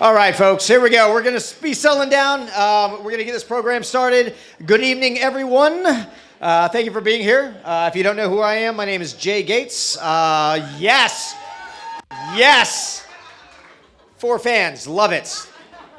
All right, folks, here we go. We're going to be settling down. We're going to get this program started. Good evening, everyone. Thank you for being here. If you don't know who I am, my name is Jay Gates. Yes. 4 fans, love it.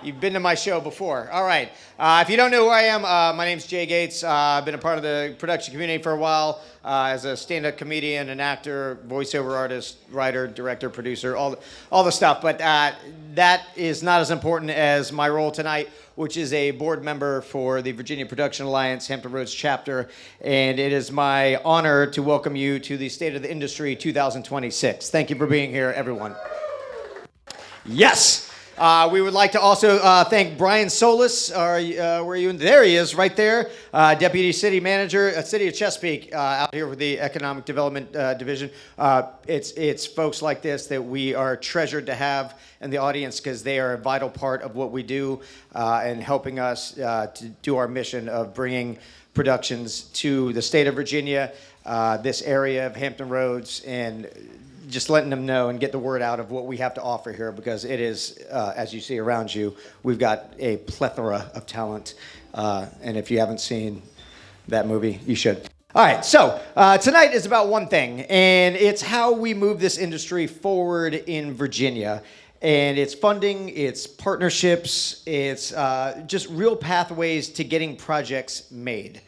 You've been to my show before. All right. If you don't know who I am, my name's Jay Gates. I've been a part of the production community for a while as a stand-up comedian, an actor, voiceover artist, writer, director, producer, all the stuff. But that is not as important as my role tonight, which is a board member for the Virginia Production Alliance, Hampton Roads chapter. And it is my honor to welcome you to the State of the Industry 2026. Thank you for being here, everyone. Yes. We would like to also thank Brian Solis. Where are you? There he is, right there. Deputy City Manager, City of Chesapeake, out here with the Economic Development Division. It's folks like this that we are treasured to have in the audience because they are a vital part of what we do and helping us to do our mission of bringing productions to the state of Virginia, this area of Hampton Roads, and just letting them know and get the word out of what we have to offer here, because it is, as you see around you, we've got a plethora of talent. And if you haven't seen that movie, you should. All right, so tonight is about one thing, and it's how we move this industry forward in Virginia. And it's funding, it's partnerships, it's just real pathways to getting projects made.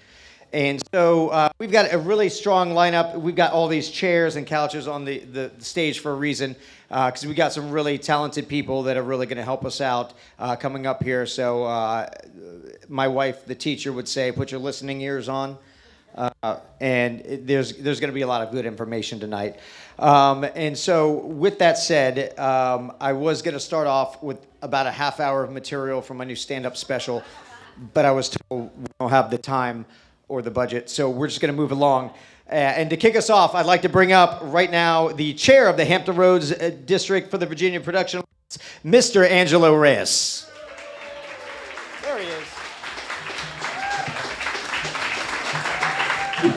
And so we've got a really strong lineup. We've got all these chairs and couches on the stage for a reason, because we've got some really talented people that are really going to help us out coming up here. So my wife, the teacher, would say, put your listening ears on. And there's going to be a lot of good information tonight. And so with that said, I was going to start off with about a half hour of material from my new stand-up special, but I was told we don't have the time or the budget, so we're just going to move along. And to kick us off, I'd like to bring up right now the chair of the Hampton Roads District for the Virginia Production Alliance, Mr. Angelo Reyes. There he is.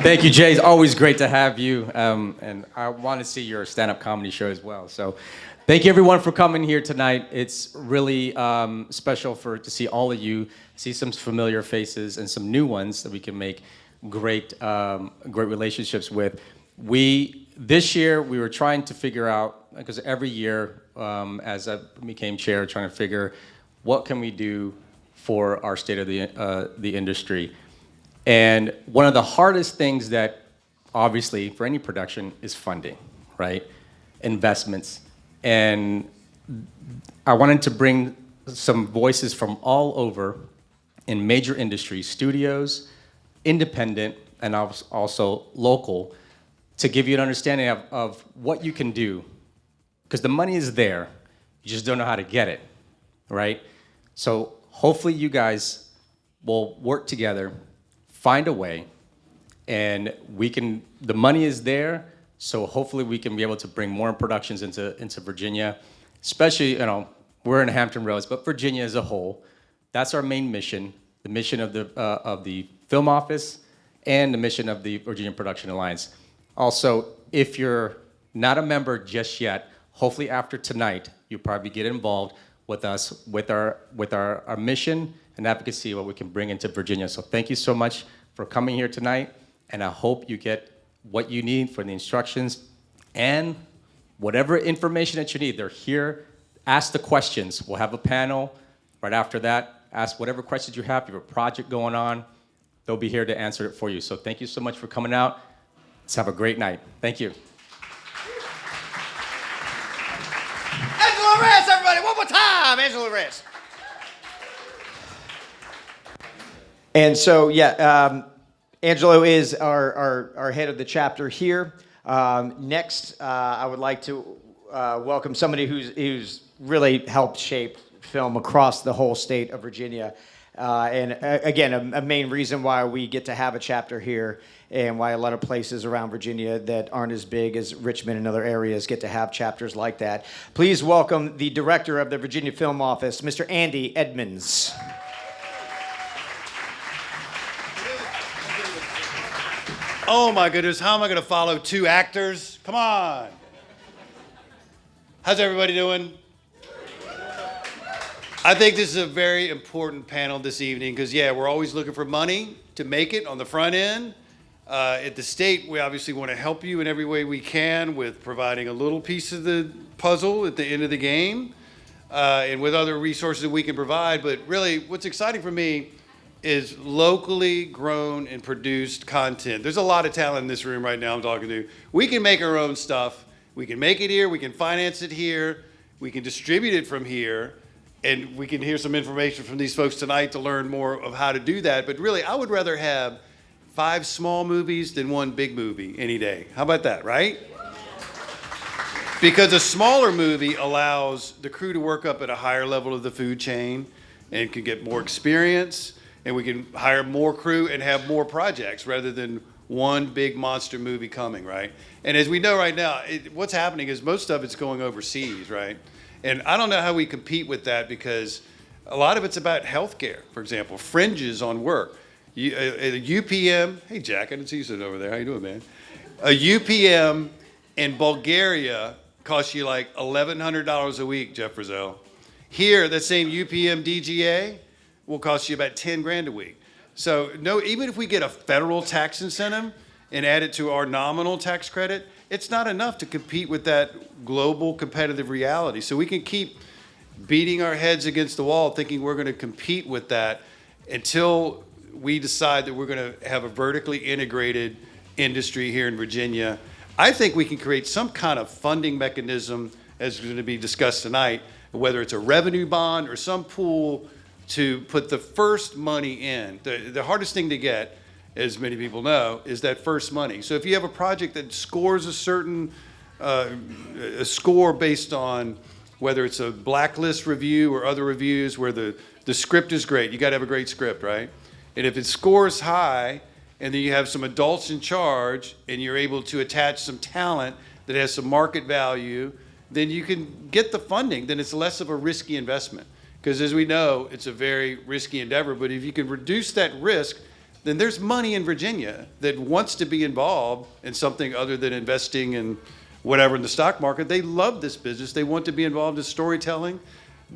Thank you, Jay. It's always great to have you, and I want to see your stand-up comedy show as well. So thank you, everyone, for coming here tonight. It's really special to see all of you, see some familiar faces and some new ones that we can make great relationships with. This year, we were trying to figure out, because every year, as I became chair, trying to figure what can we do for our state of the industry. And one of the hardest things that, obviously, for any production is funding, right? Investments. And I wanted to bring some voices from all over in major industries, studios, independent, and also local, to give you an understanding of what you can do. Because the money is there, you just don't know how to get it, right? So hopefully you guys will work together, find a way, and the money is there, so hopefully we can be able to bring more productions into Virginia, especially, we're in Hampton Roads, but Virginia as a whole. That's our main mission, the mission of the Film Office and the mission of the Virginia Production Alliance. Also, if you're not a member just yet, hopefully after tonight, you'll probably get involved with us, with our mission and advocacy, what we can bring into Virginia. So thank you so much for coming here tonight, and I hope you get what you need for the instructions and whatever information that you need. They're here. Ask the questions. We'll have a panel right after that. Ask whatever questions you have. If you have a project going on, they'll be here to answer it for you. So thank you so much for coming out. Let's have a great night. Thank you. Angelo Reyes, everybody, one more time. Angelo Reyes. And so, Angelo is our head of the chapter here. Next, I would like to welcome somebody who's really helped shape film across the whole state of Virginia. And again, a main reason why we get to have a chapter here, and why a lot of places around Virginia that aren't as big as Richmond and other areas get to have chapters like that. Please welcome the director of the Virginia Film Office, Mr. Andy Edmonds. Oh my goodness, how am I going to follow 2 actors? Come on. How's everybody doing? I think this is a very important panel this evening because, yeah, we're always looking for money to make it on the front end. At the state, we obviously want to help you in every way we can with providing a little piece of the puzzle at the end of the game and with other resources that we can provide. But really, what's exciting for me is locally grown and produced content. There's a lot of talent in this room right now I'm talking to. We can make our own stuff. We can make it here. We can finance it here. We can distribute it from here. And we can hear some information from these folks tonight to learn more of how to do that. But really, I would rather have 5 small movies than 1 big movie any day. How about that, right? Because a smaller movie allows the crew to work up at a higher level of the food chain and can get more experience, and we can hire more crew and have more projects rather than 1 big monster movie coming, right? And as we know right now, what's happening is most of it's going overseas, right? And I don't know how we compete with that because a lot of it's about healthcare, for example, fringes on work. A UPM, hey Jack, I didn't see you sitting over there. How you doing, man? A UPM in Bulgaria costs you like $1,100 a week, Jeff Frizzell. Here, that same UPM DGA will cost you about 10 grand a week. So no, even if we get a federal tax incentive and add it to our nominal tax credit, it's not enough to compete with that global competitive reality. So we can keep beating our heads against the wall thinking we're going to compete with that until we decide that we're going to have a vertically integrated industry here in Virginia. I think we can create some kind of funding mechanism, as is going to be discussed tonight, whether it's a revenue bond or some pool to put the first money in. The hardest thing to get, as many people know, is that first money. So if you have a project that scores a certain a score based on whether it's a blacklist review or other reviews where the script is great, you got to have a great script, right? And if it scores high and then you have some adults in charge and you're able to attach some talent that has some market value, then you can get the funding. Then it's less of a risky investment. Because as we know, it's a very risky endeavor. But if you can reduce that risk, then there's money in Virginia that wants to be involved in something other than investing in whatever in the stock market. They love this business. They want to be involved in storytelling,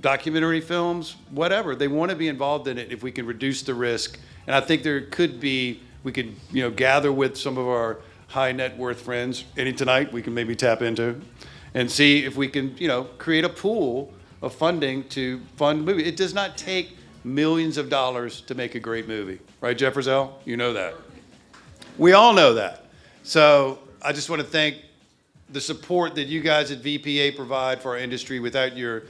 documentary films, whatever. They want to be involved in it if we can reduce the risk. And I think there could be, we could gather with some of our high net worth friends any tonight we can maybe tap into and see if we can create a pool of funding to fund movies. It does not take millions of dollars to make a great movie. Right, Jeff Frizzell? You know that. We all know that. So I just want to thank the support that you guys at VPA provide for our industry. Without your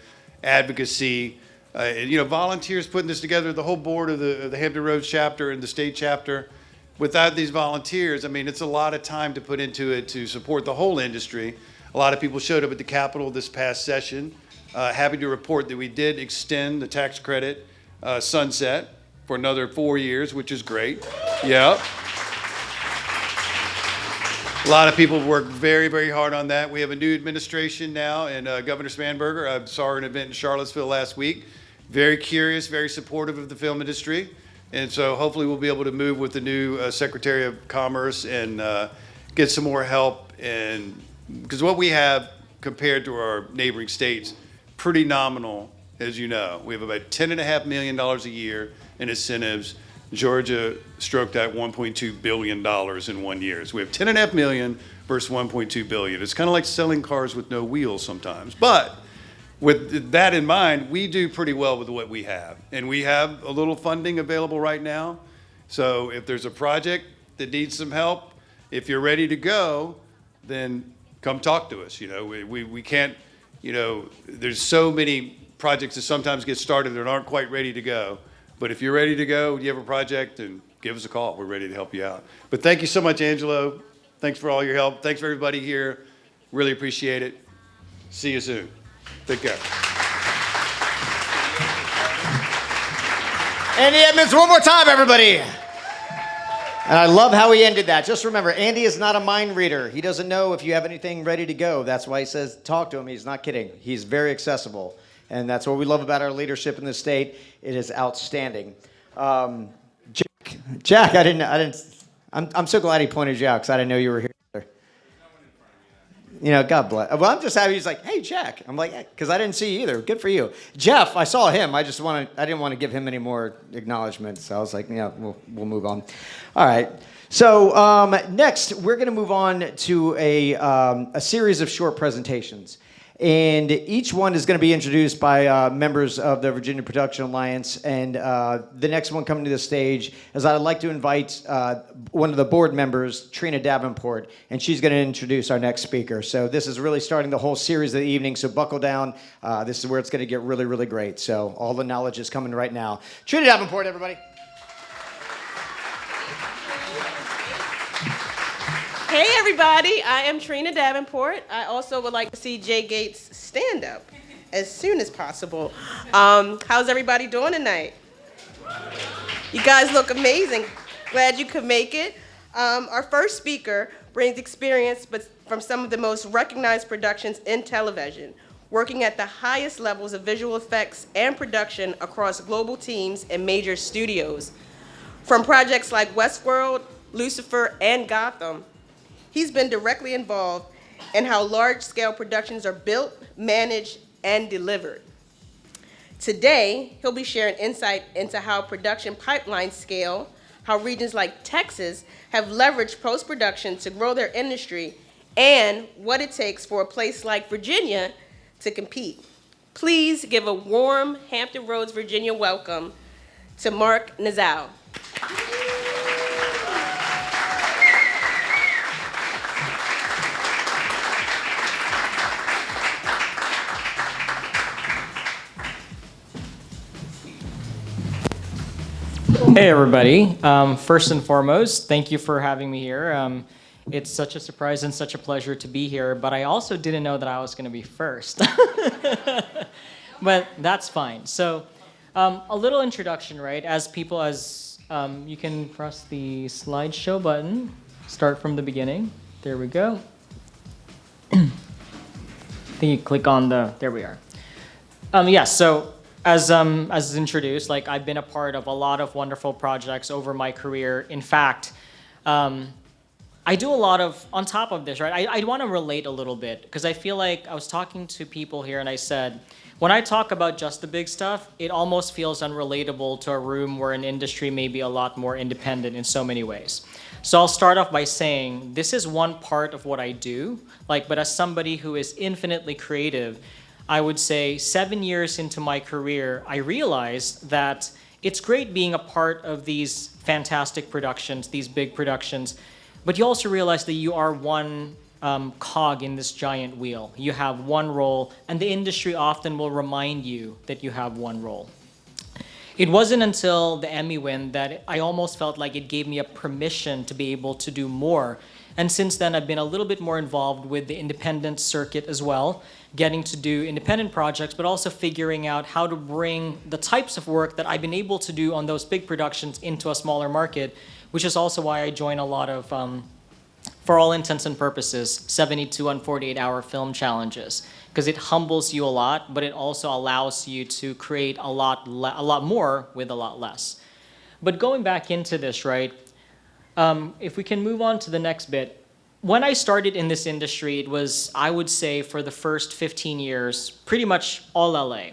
advocacy, volunteers putting this together, the whole board of the Hampton Roads chapter and the state chapter, without these volunteers, I mean, it's a lot of time to put into it to support the whole industry. A lot of people showed up at the Capitol this past session. Happy to report that we did extend the tax credit sunset for another 4 years, which is great. Yeah. A lot of people have worked very, very hard on that. We have a new administration now, and Governor Spanberger, I saw her at an event in Charlottesville last week. Very curious, very supportive of the film industry. And so hopefully we'll be able to move with the new Secretary of Commerce and get some more help. And because what we have compared to our neighboring states, pretty nominal, as you know. We have about $10.5 million a year in incentives. Georgia stroked out $1.2 billion in 1 year. So we have $10.5 million versus $1.2 billion. It's kind of like selling cars with no wheels sometimes. But with that in mind, we do pretty well with what we have. And we have a little funding available right now. So if there's a project that needs some help, if you're ready to go, then come talk to us. We can't, there's so many projects that sometimes get started that aren't quite ready to go. But if you're ready to go, you have a project, then give us a call. We're ready to help you out. But thank you so much, Angelo. Thanks for all your help. Thanks for everybody here. Really appreciate it. See you soon. Take care. Andy Edmonds, one more time, everybody. And I love how he ended that. Just remember, Andy is not a mind reader. He doesn't know if you have anything ready to go. That's why he says talk to him. He's not kidding. He's very accessible. And that's what we love about our leadership in this state. It is outstanding. Jack, I'm so glad he pointed you out because I didn't know you were here. God bless. Well, I'm just happy he's like, hey, Jack. I'm like, because I didn't see you either. Good for you. Jeff, I saw him. I didn't want to give him any more acknowledgement. So I was like, yeah, we'll move on. All right. So next, we're going to move on to a series of short presentations. And each one is going to be introduced by members of the Virginia Production Alliance. And the next one coming to the stage is I'd like to invite one of the board members, Trina Davenport, and she's going to introduce our next speaker. So this is really starting the whole series of the evening, so buckle down. This is where it's going to get really, really great. So all the knowledge is coming right now. Trina Davenport, everybody. Hey everybody, I am Trina Davenport. I also would like to see Jay Gates stand up as soon as possible. How's everybody doing tonight? You guys look amazing. Glad you could make it. Our first speaker brings experience from some of the most recognized productions in television, working at the highest levels of visual effects and production across global teams and major studios. From projects like Westworld, Lucifer, and Gotham, he's been directly involved in how large-scale productions are built, managed, and delivered. Today, he'll be sharing insight into how production pipelines scale, how regions like Texas have leveraged post-production to grow their industry, and what it takes for a place like Virginia to compete. Please give a warm Hampton Roads, Virginia welcome to Mark Nazow. Hey everybody. First and foremost, thank you for having me here. It's such a surprise and such a pleasure to be here, but I also didn't know that I was going to be first. But that's fine. So a little introduction, right? As you can press the slideshow button, start from the beginning. There we go. Then you click on there we are. Yes, so as introduced, like I've been a part of a lot of wonderful projects over my career. In fact, I do a lot of, on top of this, right, I want to relate a little bit because I feel like I was talking to people here and I said, when I talk about just the big stuff, it almost feels unrelatable to a room where an industry may be a lot more independent in so many ways. So I'll start off by saying this is one part of what I do, but as somebody who is infinitely creative, I would say 7 years into my career, I realized that it's great being a part of these fantastic productions, these big productions, but you also realize that you are one cog in this giant wheel. You have one role, and the industry often will remind you that you have one role. It wasn't until the Emmy win that I almost felt like it gave me a permission to be able to do more. And since then, I've been a little bit more involved with the independent circuit as well, getting to do independent projects, but also figuring out how to bring the types of work that I've been able to do on those big productions into a smaller market, which is also why I join a lot of, for all intents and purposes, 72 and 48-hour film challenges, because it humbles you a lot, but it also allows you to create a lot more with a lot less. But going back into this, right, if we can move on to the next bit. When I started in this industry, it was, I would say, for the first 15 years, pretty much all LA.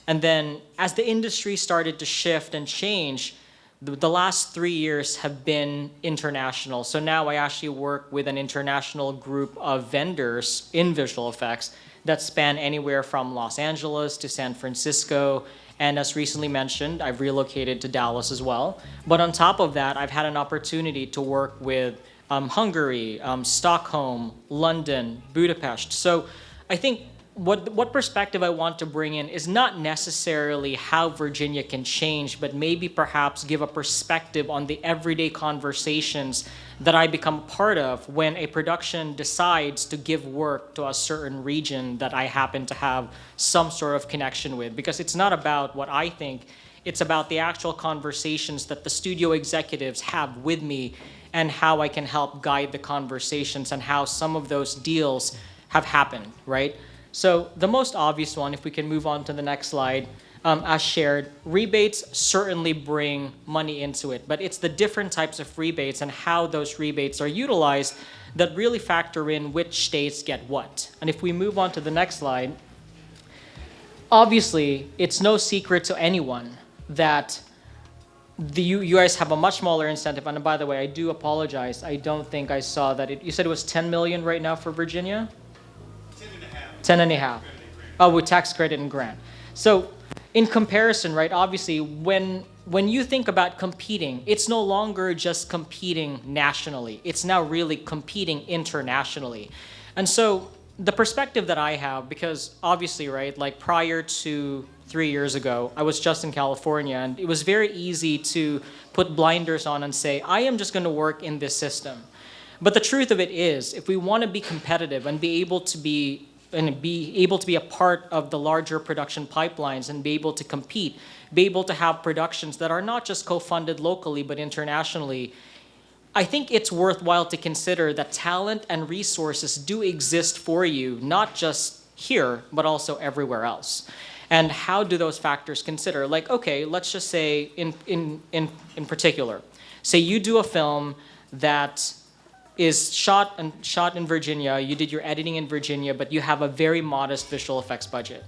And then as the industry started to shift and change, the last 3 years have been international. So now I actually work with an international group of vendors in visual effects that span anywhere from Los Angeles to San Francisco. And as recently mentioned, I've relocated to Dallas as well. But on top of that, I've had an opportunity to work with Hungary, Stockholm, London, Budapest. So I think what perspective I want to bring in is not necessarily how Virginia can change, but maybe perhaps give a perspective on the everyday conversations that I become a part of when a production decides to give work to a certain region that I happen to have some sort of connection with. Because it's not about what I think, it's about the actual conversations that the studio executives have with me and how I can help guide the conversations and how some of those deals have happened, right? So the most obvious one, if we can move on to the next slide, as shared, rebates certainly bring money into it, but it's the different types of rebates and how those rebates are utilized that really factor in which states get what. And if we move on to the next slide, obviously, it's no secret to anyone that you guys have a much smaller incentive. And by the way, I do apologize. I don't think I saw that. You said it was 10 million right now for Virginia? 10 and a half. 10 and a half. Oh, with tax credit and grant. So in comparison, right, obviously, when you think about competing, it's no longer just competing nationally. It's now really competing internationally. And so the perspective that I have, because obviously, right, like prior to 3 years ago, I was just in California, and it was very easy to put blinders on and say, I am just going to work in this system. But the truth of it is, if we want to be competitive and be able to be a part of the larger production pipelines and be able to compete, be able to have productions that are not just co-funded locally but internationally, I think it's worthwhile to consider that talent and resources do exist for you, not just here, but also everywhere else. And how do those factors consider? Like, okay, let's just say in particular, say you do a film that is shot in Virginia, you did your editing in Virginia, but you have a very modest visual effects budget.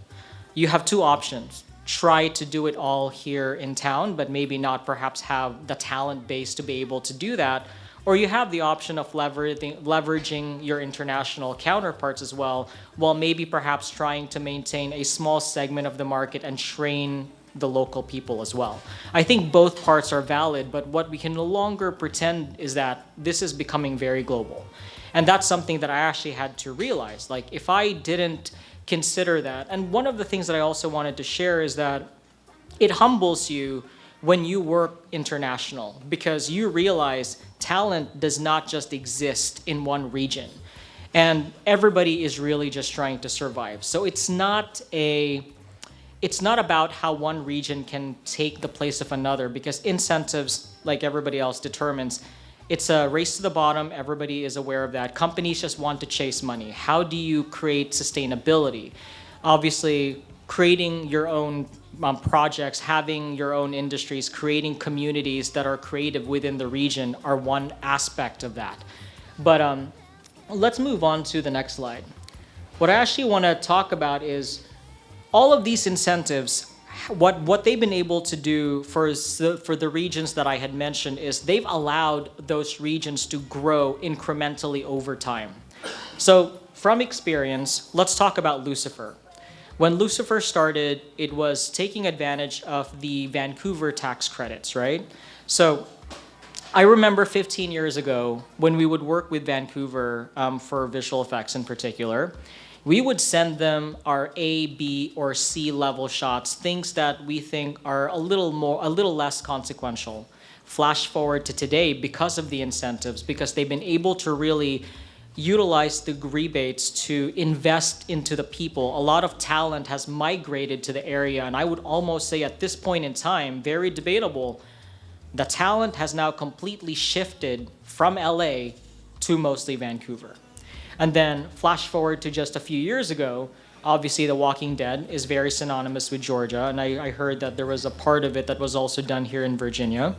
You have two options. Try to do it all here in town, but maybe not perhaps have the talent base to be able to do that. Or you have the option of leveraging your international counterparts as well, while maybe perhaps trying to maintain a small segment of the market and train the local people as well. I think both parts are valid, but what we can no longer pretend is that this is becoming very global. And that's something that I actually had to realize. Like, if I didn't consider that, and one of the things that I also wanted to share is that it humbles you when you work international, because you realize talent does not just exist in one region. And everybody is really just trying to survive. So it's not about how one region can take the place of another, because incentives, like everybody else determines, it's a race to the bottom. Everybody is aware of that. Companies just want to chase money. How do you create sustainability? Obviously, creating your own projects, having your own industries, creating communities that are creative within the region are one aspect of that. But let's move on to the next slide. What I actually want to talk about is all of these incentives. What they've been able to do for the regions that I had mentioned is they've allowed those regions to grow incrementally over time. So from experience, let's talk about Lucifer. When Lucifer started, it was taking advantage of the Vancouver tax credits, right? So I remember 15 years ago when we would work with Vancouver for visual effects in particular, we would send them our A, B, or C level shots, things that we think are a little less consequential. Flash forward to today, because of the incentives, because they've been able to really utilize the rebates to invest into the people. A lot of talent has migrated to the area, and I would almost say at this point in time, very debatable, the talent has now completely shifted from LA to mostly Vancouver. And then flash forward to just a few years ago, obviously The Walking Dead is very synonymous with Georgia, and I heard that there was a part of it that was also done here in Virginia.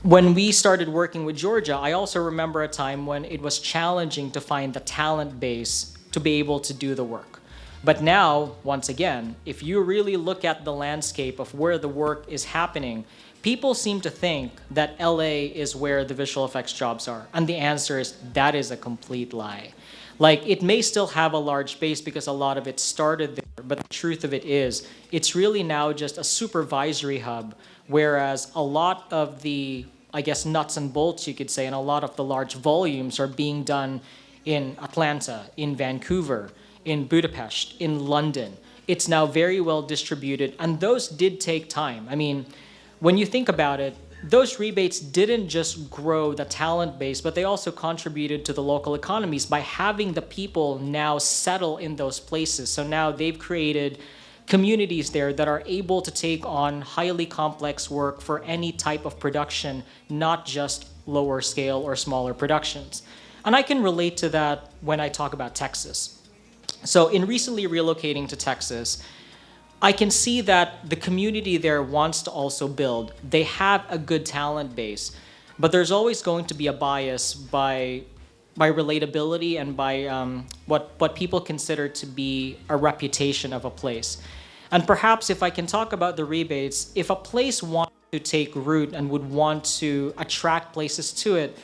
When we started working with Georgia, I also remember a time when it was challenging to find the talent base to be able to do the work. But now, once again, if you really look at the landscape of where the work is happening, people seem to think that LA is where the visual effects jobs are. And the answer is that is a complete lie. Like, it may still have a large base because a lot of it started there, but the truth of it is, it's really now just a supervisory hub, whereas a lot of the, I guess, nuts and bolts, you could say, and a lot of the large volumes are being done in Atlanta, in Vancouver, in Budapest, in London. It's now very well distributed, and those did take time. I mean, when you think about it, those rebates didn't just grow the talent base, but they also contributed to the local economies by having the people now settle in those places. So now they've created communities there that are able to take on highly complex work for any type of production, not just lower scale or smaller productions. And I can relate to that when I talk about Texas. So in recently relocating to Texas, I can see that the community there wants to also build. They have a good talent base, but there's always going to be a bias by relatability and by what people consider to be a reputation of a place. And perhaps if I can talk about the rebates, if a place wants to take root and would want to attract places to it,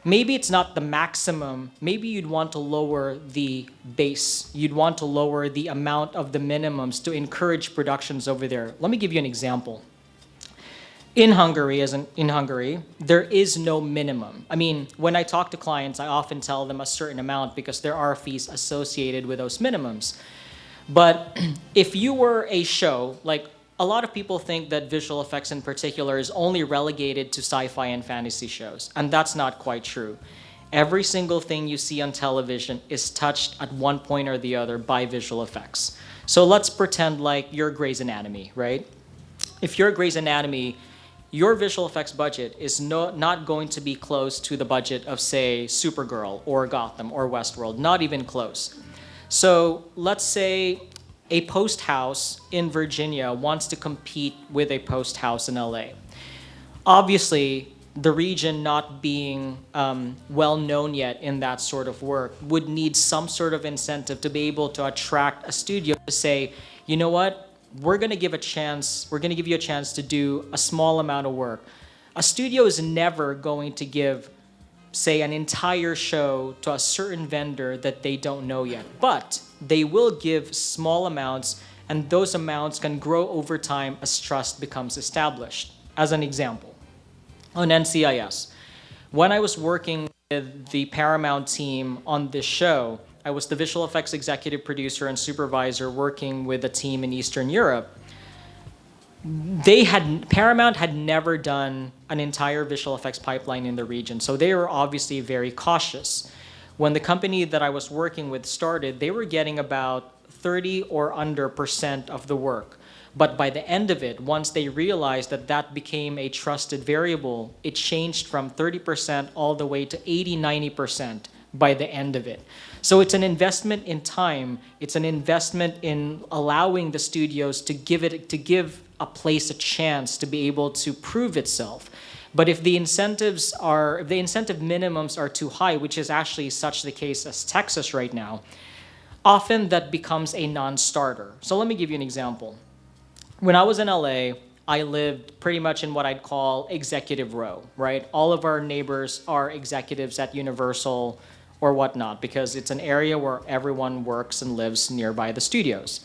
maybe it's not the maximum. Maybe you'd want to lower the base. You'd want to lower the amount of the minimums to encourage productions over there. Let me give you an example. In Hungary, there is no minimum. I mean, when I talk to clients, I often tell them a certain amount because there are fees associated with those minimums. But if you were a show, like a lot of people think that visual effects in particular is only relegated to sci-fi and fantasy shows, and that's not quite true. Every single thing you see on television is touched at one point or the other by visual effects. So let's pretend like you're Grey's Anatomy, right? If you're Grey's Anatomy, your visual effects budget is not going to be close to the budget of, say, Supergirl or Gotham or Westworld, not even close. So let's say a post house in Virginia wants to compete with a post house in LA. Obviously, the region not being well known yet in that sort of work would need some sort of incentive to be able to attract a studio to say, you know what? We're going to give you a chance to do a small amount of work. A studio is never going to give, say, an entire show to a certain vendor that they don't know yet. But they will give small amounts, and those amounts can grow over time as trust becomes established. As an example, on NCIS, when I was working with the Paramount team on this show, I was the visual effects executive producer and supervisor working with a team in Eastern Europe. Paramount had never done an entire visual effects pipeline in the region, so they were obviously very cautious. When the company that I was working with started, they were getting about 30 or under % of the work. But by the end of it, once they realized that that became a trusted variable, it changed from 30% all the way to 80, 90% by the end of it. So it's an investment in time. It's an investment in allowing the studios to give a place a chance to be able to prove itself. But if the incentive minimums are too high, which is actually such the case as Texas right now, often that becomes a non-starter. So let me give you an example. When I was in LA, I lived pretty much in what I'd call executive row, right? All of our neighbors are executives at Universal or whatnot, because it's an area where everyone works and lives nearby the studios.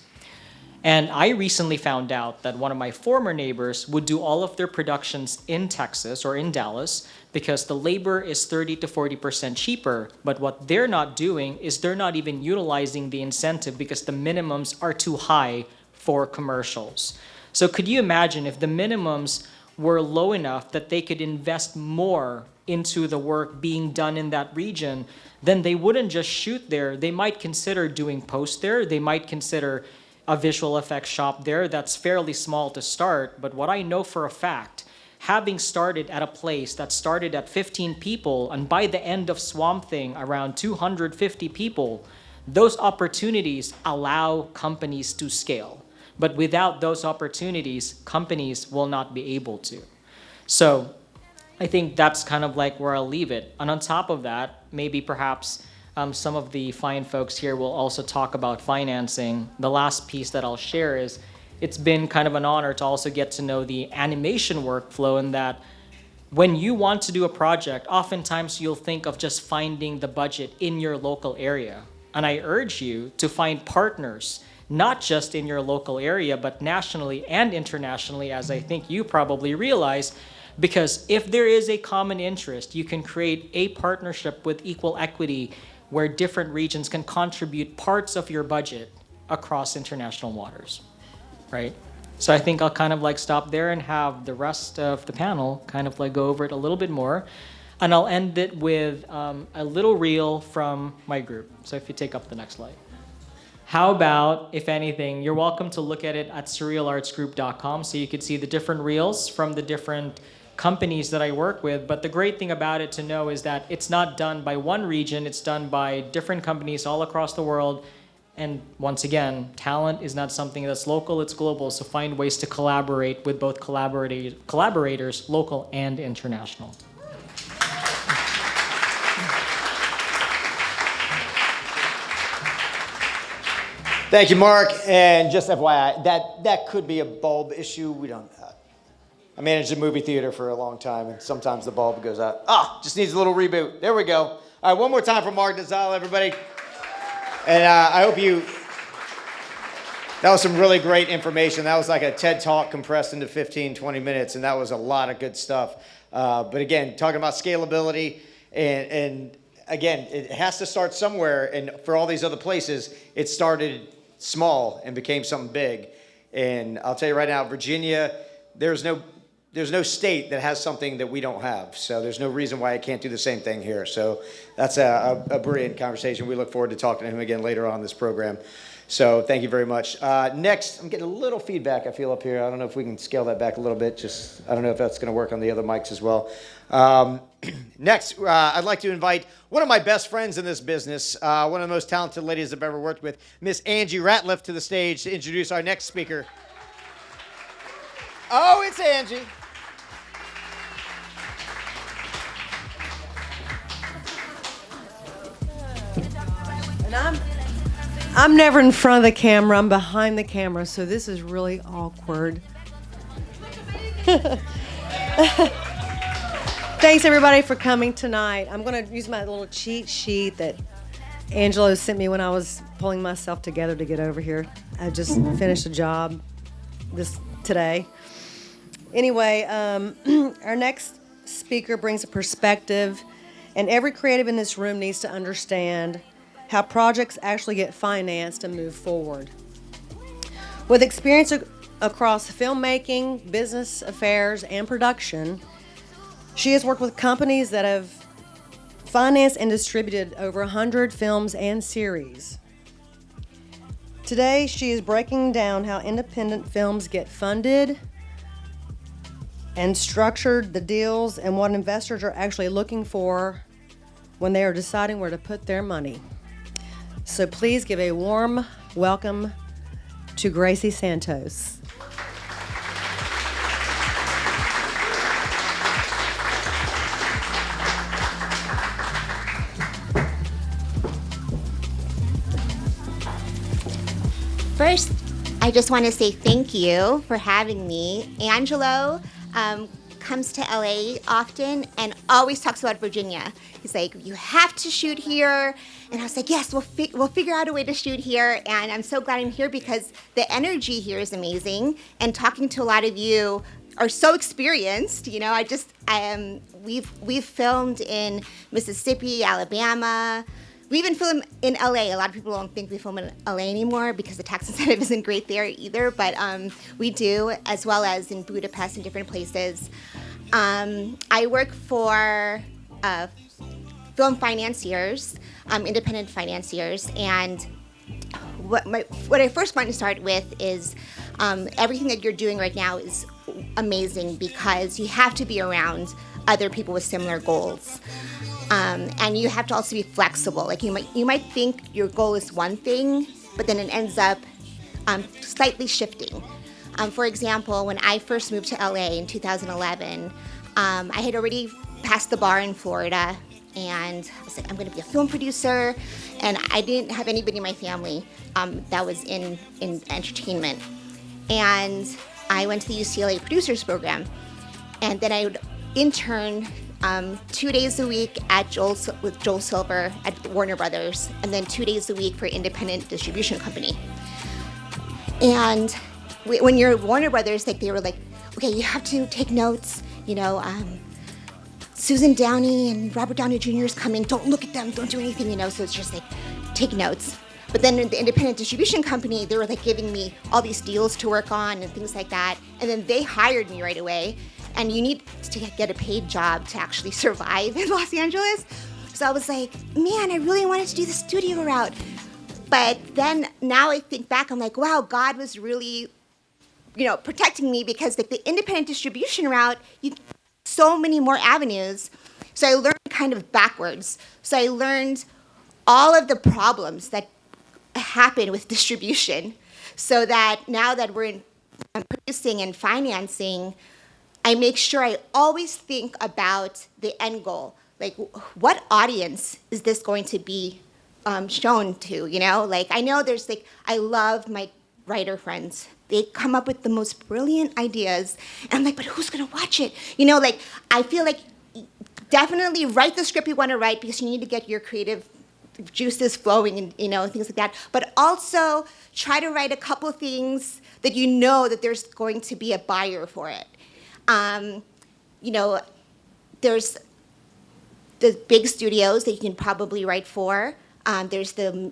And I recently found out that one of my former neighbors would do all of their productions in Texas or in Dallas because the labor is 30 to 40% cheaper. But what they're not doing is they're not even utilizing the incentive because the minimums are too high for commercials. So could you imagine if the minimums were low enough that they could invest more into the work being done in that region, then they wouldn't just shoot there. They might consider doing post there. They might consider a visual effects shop there that's fairly small to start. But what I know for a fact, having started at a place that started at 15 people and by the end of Swamp Thing around 250 people, those opportunities allow companies to scale. But without those opportunities, companies will not be able to. So I think that's kind of like where I'll leave it. And on top of that, maybe perhaps some of the fine folks here will also talk about financing. The last piece that I'll share is it's been kind of an honor to also get to know the animation workflow, in that when you want to do a project, oftentimes you'll think of just finding the budget in your local area. And I urge you to find partners, not just in your local area, but nationally and internationally, as I think you probably realize. Because if there is a common interest, you can create a partnership with equal equity where different regions can contribute parts of your budget across international waters, right? So I think I'll kind of like stop there and have the rest of the panel kind of like go over it a little bit more. And I'll end it with a little reel from my group. So if you take up the next slide. How about, if anything, you're welcome to look at it at surrealartsgroup.com so you could see the different reels from the different companies that I work with. But the great thing about it to know is that it's not done by one region, it's done by different companies all across the world. And once again, talent is not something that's local, it's global. So find ways to collaborate with both collaborators, local and international. Thank you, Mark. And just FYI, that could be a bulb issue. We don't. I managed a movie theater for a long time, and sometimes the bulb goes out. Just needs a little reboot. There we go. All right, one more time for Mark Nazal, everybody. And I hope you. That was some really great information. That was like a TED Talk compressed into 15, 20 minutes, and that was a lot of good stuff. But again, talking about scalability, and again, it has to start somewhere. And for all these other places, it started small and became something big. And I'll tell you right now, Virginia, there's no state that has something that we don't have. So there's no reason why I can't do the same thing here. So that's a brilliant conversation. We look forward to talking to him again later on in this program. So thank you very much. Next, I'm getting a little feedback, I feel, up here. I don't know if we can scale that back a little bit. I don't know if that's going to work on the other mics as well. Next, I'd like to invite one of my best friends in this business, one of the most talented ladies I've ever worked with, Miss Angie Ratliff, to the stage to introduce our next speaker. Oh, it's Angie. And I'm never in front of the camera. I'm behind the camera, so this is really awkward. Thanks, everybody, for coming tonight. I'm going to use my little cheat sheet that Angelo sent me when I was pulling myself together to get over here. I just finished a job today. Anyway, our next speaker brings a perspective, and every creative in this room needs to understand how projects actually get financed and move forward. With experience across filmmaking, business affairs, and production, she has worked with companies that have financed and distributed over 100 films and series. Today, she is breaking down how independent films get funded and structured, the deals, and what investors are actually looking for when they are deciding where to put their money. So please give a warm welcome to Gracie Santos. First, I just want to say thank you for having me. Angelo comes to LA often and always talks about Virginia. He's like, you have to shoot here. And I was like, yes, we'll figure out a way to shoot here. And I'm so glad I'm here because the energy here is amazing. And talking to a lot of you are so experienced. You know, we've filmed in Mississippi, Alabama. We even film in LA. A lot of people don't think we film in LA anymore because the tax incentive isn't great there either, but we do, as well as in Budapest and different places. I work for film financiers, independent financiers, and what I first want to start with is everything that you're doing right now is amazing because you have to be around other people with similar goals. And you have to also be flexible. Like you might think your goal is one thing, but then it ends up slightly shifting. For example, when I first moved to LA in 2011, I had already passed the bar in Florida, and I was like, I'm going to be a film producer, and I didn't have anybody in my family that was in entertainment. And I went to the UCLA Producers Program, and then I would intern 2 days a week with Joel Silver at Warner Brothers, and then 2 days a week for independent distribution company. And when you're at Warner Brothers, like they were like, okay, you have to take notes. You know, Susan Downey and Robert Downey Jr. is coming. Don't look at them. Don't do anything. You know, so it's just like take notes. But then in the independent distribution company, they were like giving me all these deals to work on and things like that. And then they hired me right away. And you need to get a paid job to actually survive in Los Angeles. So I was like, man, I really wanted to do the studio route. But then now I think back, I'm like, wow, God was really, protecting me because like the independent distribution route, you so many more avenues. So I learned kind of backwards. So I learned all of the problems that happen with distribution, so that now that we're in producing and financing, I make sure I always think about the end goal. Like, what audience is this going to be shown to, you know? Like, I know there's like, I love my writer friends. They come up with the most brilliant ideas, and I'm like, but who's gonna watch it? You know, like, I feel like definitely write the script you wanna write because you need to get your creative juices flowing and, you know, things like that. But also try to write a couple of things that you know that there's going to be a buyer for it. You know, there's the big studios that you can probably write for. There's the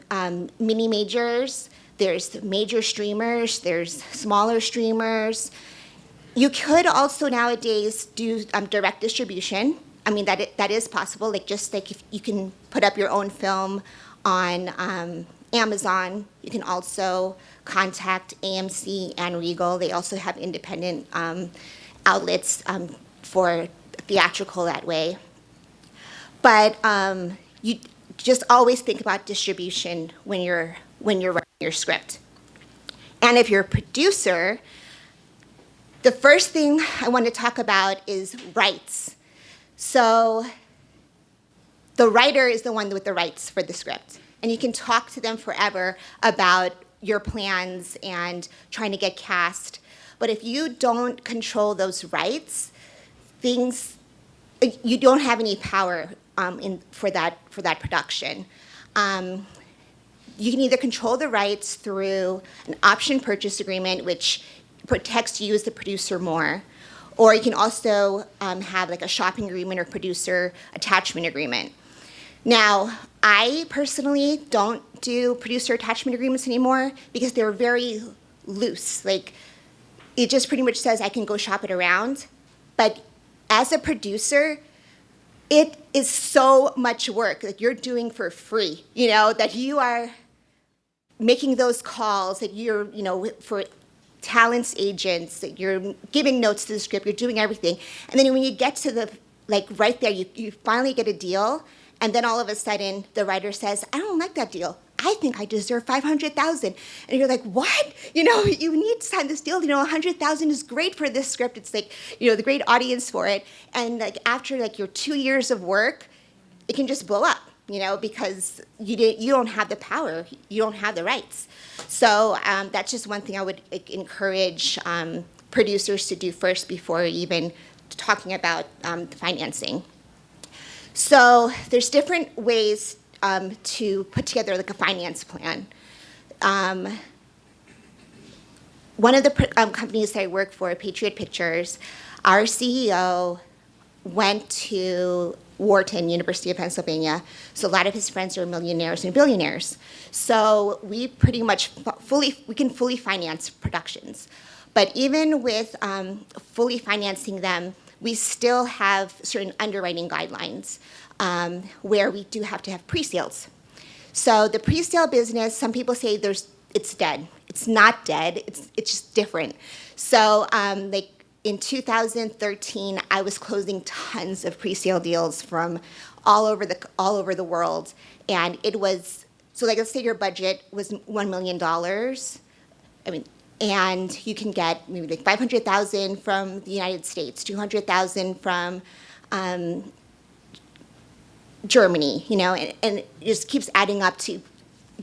mini majors, there's the major streamers, there's smaller streamers. You could also nowadays do direct distribution. I mean, that is possible. Like, just like if you can put up your own film on Amazon. You can also contact AMC and Regal. They also have independent outlets for theatrical that way. But you just always think about distribution when you're writing your script. And if you're a producer, the first thing I want to talk about is rights. So the writer is the one with the rights for the script. And you can talk to them forever about your plans and trying to get cast. But if you don't control those rights, you don't have any power for that production. You can either control the rights through an option purchase agreement, which protects you as the producer more, or you can also have like a shopping agreement or producer attachment agreement. Now, I personally don't do producer attachment agreements anymore because they're very loose. Like, it just pretty much says I can go shop it around. But as a producer, it is so much work that you're doing for free, you know, that you are making those calls, that you're, you know, for talents agents, that you're giving notes to the script, you're doing everything. And then when you get to the, like right there, you finally get a deal, and then all of a sudden the writer says, I don't like that deal. I think I deserve $500,000. And you're like, what? You know, you need to sign this deal. You know, $100,000 is great for this script. It's like, you know, the great audience for it. And like after like your 2 years of work, it can just blow up, you know, because you don't have the power, you don't have the rights. So that's just one thing I would encourage producers to do first before even talking about financing. So there's different ways to put together like a finance plan. One of the companies that I work for, Patriot Pictures, our CEO went to Wharton, University of Pennsylvania, so a lot of his friends are millionaires and billionaires. So we pretty much we can fully finance productions. But even with fully financing them, we still have certain underwriting guidelines where we do have to have pre-sales. So the pre-sale business, some people say it's dead. It's not dead, it's just different. So like in 2013, I was closing tons of pre-sale deals from all over the world. And it was, so like let's say your budget was $1 million. I mean, and you can get maybe like 500,000 from the United States, 200,000 from Germany, you know, and it just keeps adding up to,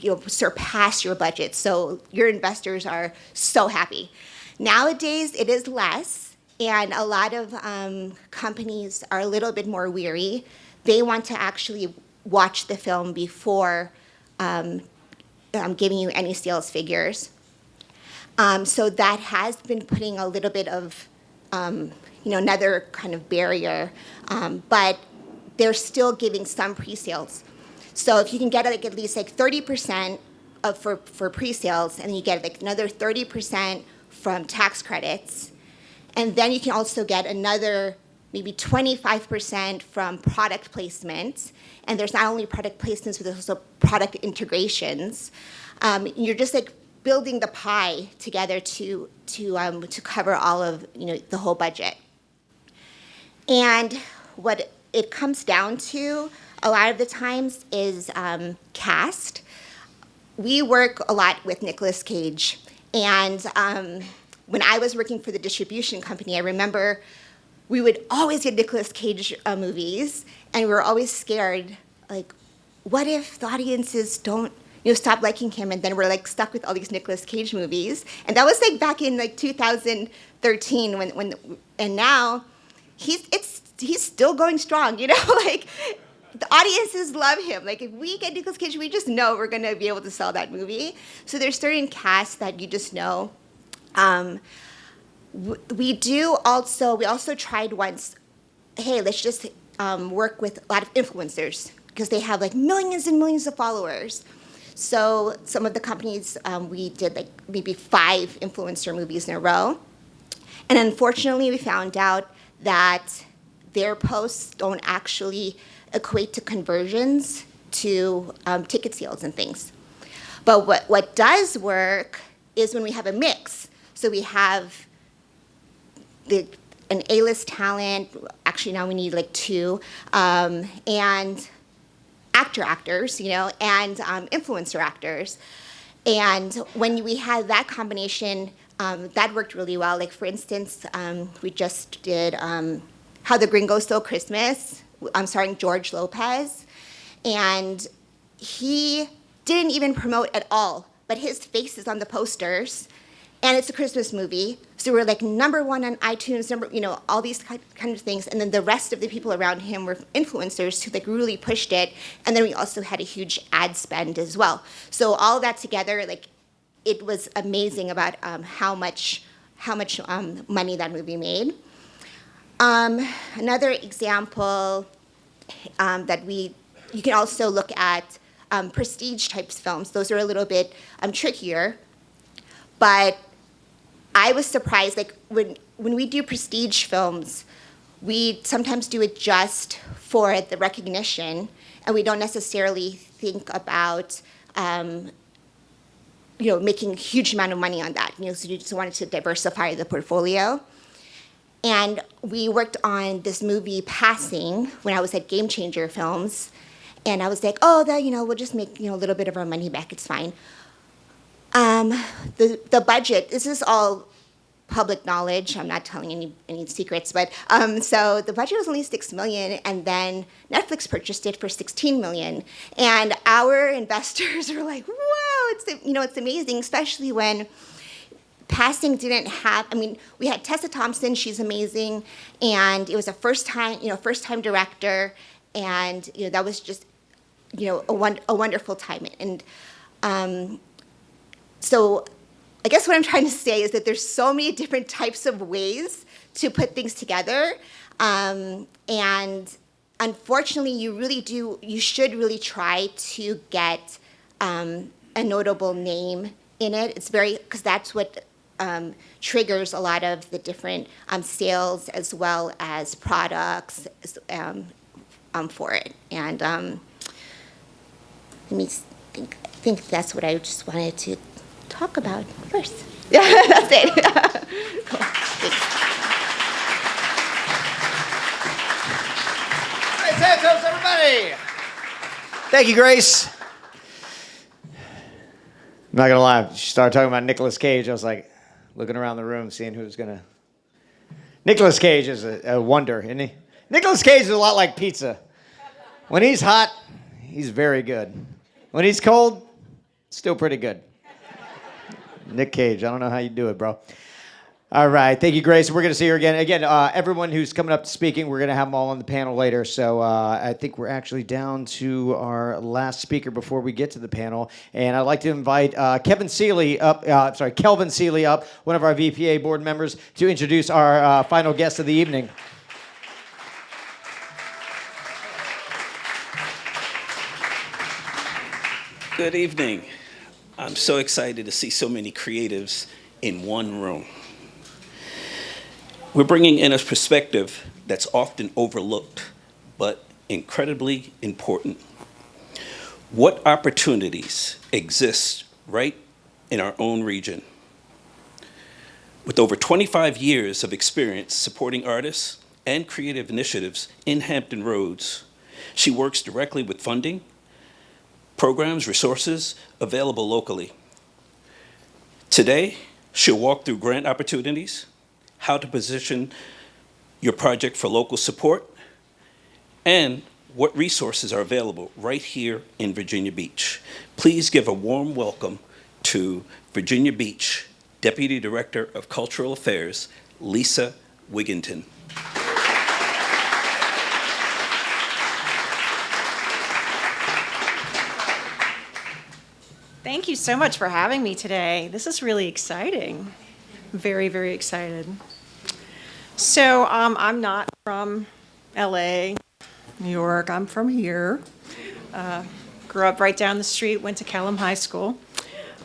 you know, surpass your budget. So your investors are so happy. Nowadays, it is less, and a lot of companies are a little bit more weary. They want to actually watch the film before giving you any sales figures. So that has been putting a little bit of, you know, another kind of barrier, but they're still giving some pre-sales. So if you can get like at least like 30% for pre-sales, and then you get like another 30% from tax credits, and then you can also get another maybe 25% from product placements. And there's not only product placements, but there's also product integrations. You're just like building the pie together to cover all of, you know, the whole budget. And what it comes down to a lot of the times is cast. we work a lot with Nicolas Cage. And when I was working for the distribution company, I remember we would always get Nicolas Cage movies, and we were always scared, like, what if the audiences don't, stop liking him, and then we're like stuck with all these Nicolas Cage movies. And that was like back in like 2013, and now he's still going strong, like the audiences love him. Like if we get Nicolas Cage, we just know we're gonna be able to sell that movie. So there's certain casts that you just know. We also tried once, hey, let's just work with a lot of influencers because they have like millions and millions of followers. So some of the companies, we did like maybe 5 influencer movies in a row. And unfortunately, we found out that their posts don't actually equate to conversions to ticket sales and things. But what does work is when we have a mix. So we have an A-list talent, actually now we need like 2, and actors, and influencer actors. And when we had that combination, that worked really well. Like for instance, we just did How the Gringos Stole Christmas. I'm starring George Lopez. And he didn't even promote at all, but his face is on the posters. And it's a Christmas movie. So we're like #1 on iTunes, all these kind of things. And then the rest of the people around him were influencers who like really pushed it. And then we also had a huge ad spend as well. So all that together, like it was amazing about how much money that movie made. Another example that you can also look at prestige types films. Those are a little bit trickier. But I was surprised, like when we do prestige films, we sometimes do it just for the recognition, and we don't necessarily think about, making a huge amount of money on that. So you just wanted to diversify the portfolio. And we worked on this movie, Passing, when I was at Game Changer Films, and I was like, we'll just make a little bit of our money back. It's fine. The budget, this is all public knowledge. I'm not telling any secrets, but so the budget was only $6 million, and then Netflix purchased it for $16 million. And our investors were like, "Wow, it's amazing," especially when Passing didn't have. We had Tessa Thompson. She's amazing, and it was a first time director, and that was just a wonderful time. And so I guess what I'm trying to say is that there's so many different types of ways to put things together. And unfortunately, you should really try to get a notable name in it. It's because that's what triggers a lot of the different sales as well as products for it. And let me think. I think that's what I just wanted to talk about first. Yeah, that's it. Cool. Thanks. Hey, Santos, everybody! Thank you, Grace. I'm not gonna lie, she started talking about Nicolas Cage. I was like looking around the room, seeing who's gonna. Nicolas Cage is a wonder, isn't he? Nicolas Cage is a lot like pizza. When he's hot, he's very good. When he's cold, still pretty good. Nick Cage, I don't know how you do it, bro. All right, thank you, Grace. We're going to see her again. Again, everyone who's coming up speaking, we're going to have them all on the panel later. So I think we're actually down to our last speaker before we get to the panel. And I'd like to invite Kelvin Seeley up, one of our VPA board members, to introduce our final guest of the evening. Good evening. I'm so excited to see so many creatives in one room. We're bringing in a perspective that's often overlooked, but incredibly important. What opportunities exist right in our own region? With over 25 years of experience supporting artists and creative initiatives in Hampton Roads, she works directly with funding, programs, resources available locally. Today, she'll walk through grant opportunities, how to position your project for local support, and what resources are available right here in Virginia Beach. Please give a warm welcome to Virginia Beach Deputy Director of Cultural Affairs, Lisa Wigginton. Thank you so much for having me today. This is really exciting. Very, very excited. So I'm not from LA, New York. I'm from here. Grew up right down the street, went to Kellam High School.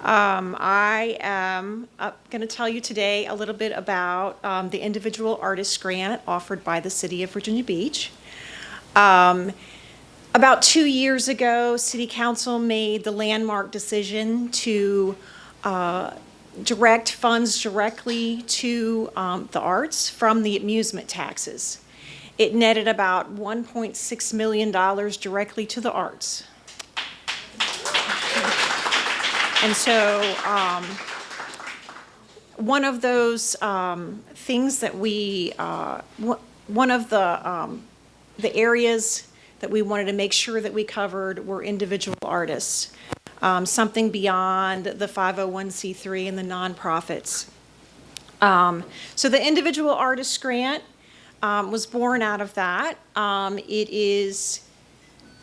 I am going to tell you today a little bit about the individual artist grant offered by the City of Virginia Beach. About 2 years ago, City Council made the landmark decision to direct funds directly to the arts from the amusement taxes. It netted about $1.6 million directly to the arts. And so one of those things that we, one of the areas that we wanted to make sure that we covered were individual artists, something beyond the 501c3 and the nonprofits. So the individual artist grant was born out of that.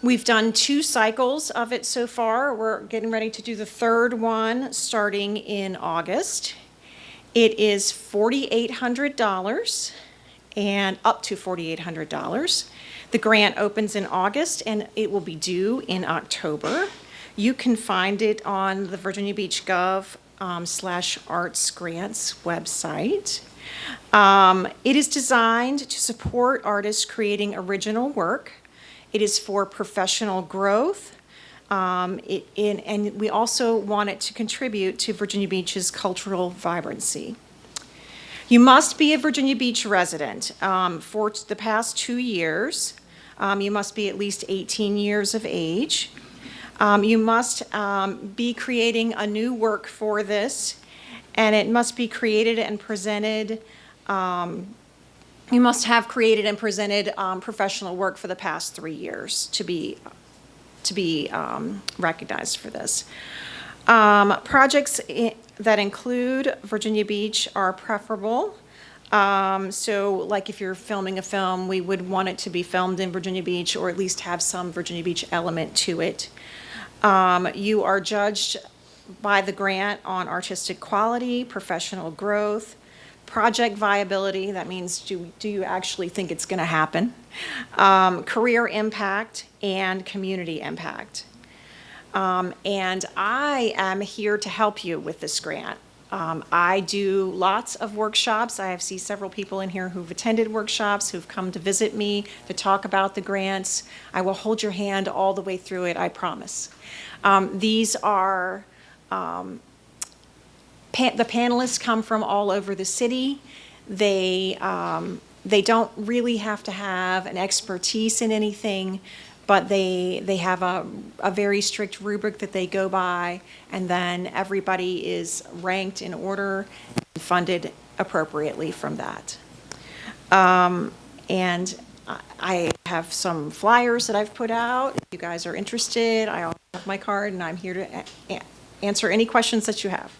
We've done 2 cycles of it so far. We're getting ready to do the 3rd one starting in August. It is $4,800 and up to $4,800. The grant opens in August and it will be due in October. You can find it on the Virginia Beach Gov /arts grants website. It is designed to support artists creating original work. It is for professional growth. And we also want it to contribute to Virginia Beach's cultural vibrancy. You must be a Virginia Beach resident for the past 2 years. You must be at least 18 years of age. You must be creating a new work for this, and it must be created and presented. You must have created and presented professional work for the past 3 years to be recognized for this. Projects that include Virginia Beach are preferable. So like if you're filming a film, we would want it to be filmed in Virginia Beach or at least have some Virginia Beach element to it. You are judged by the grant on artistic quality, professional growth, project viability, that means do you actually think it's going to happen, career impact, and community impact. And I am here to help you with this grant. I do lots of workshops. I see several people in here who've attended workshops, who've come to visit me to talk about the grants. I will hold your hand all the way through it, I promise. These are, the panelists come from all over the city. They don't really have to have an expertise in anything, but they have a very strict rubric that they go by, and then everybody is ranked in order and funded appropriately from that. And I have some flyers that I've put out. If you guys are interested, I also have my card, and I'm here to answer any questions that you have.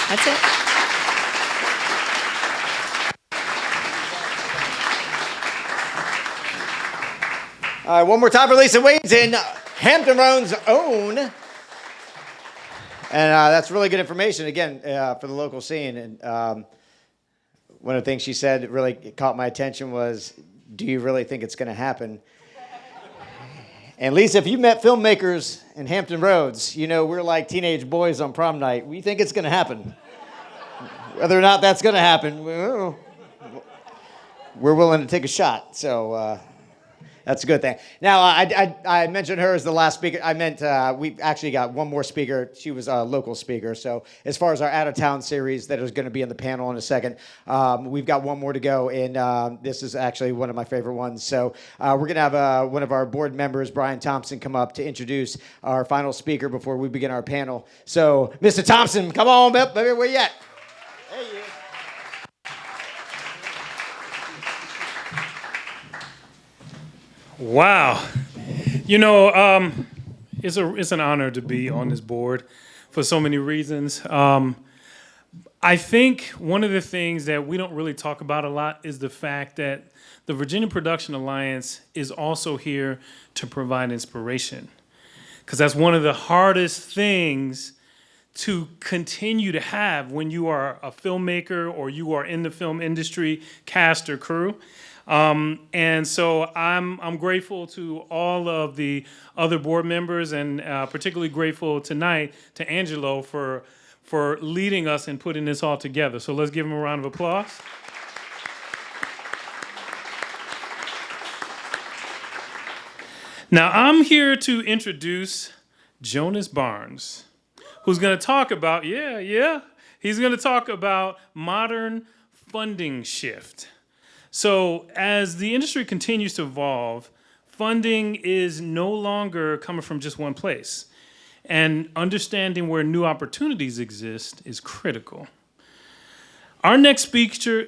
That's it. All right, one more time for Lisa Wigginton, Hampton Roads' own. And that's really good information, again, for the local scene. And one of the things she said that really caught my attention was, do you really think it's going to happen? And Lisa, if you met filmmakers in Hampton Roads, you know we're like teenage boys on prom night. We think it's going to happen. Whether or not that's going to happen, we're willing to take a shot. So That's a good thing. Now, I mentioned her as the last speaker. I meant we've actually got one more speaker. She was a local speaker. So as far as our out-of-town series that is going to be in the panel in a second, we've got one more to go, and this is actually one of my favorite ones. So we're going to have one of our board members, Brian Thompson, come up to introduce our final speaker before we begin our panel. So, Mr. Thompson, come on, baby, where you at? There you are. Wow. You know, it's an honor to be on this board for so many reasons. I think one of the things that we don't really talk about a lot is the fact that the Virginia Production Alliance is also here to provide inspiration. Because that's one of the hardest things to continue to have when you are a filmmaker or you are in the film industry, cast or crew. And so I'm grateful to all of the other board members, and particularly grateful tonight to Angelo for leading us and putting this all together. So let's give him a round of applause. Now I'm here to introduce Jonas Barnes, who's going to talk about, he's going to talk about modern funding shift. So as the industry continues to evolve, funding is no longer coming from just one place. And understanding where new opportunities exist is critical. Our next speaker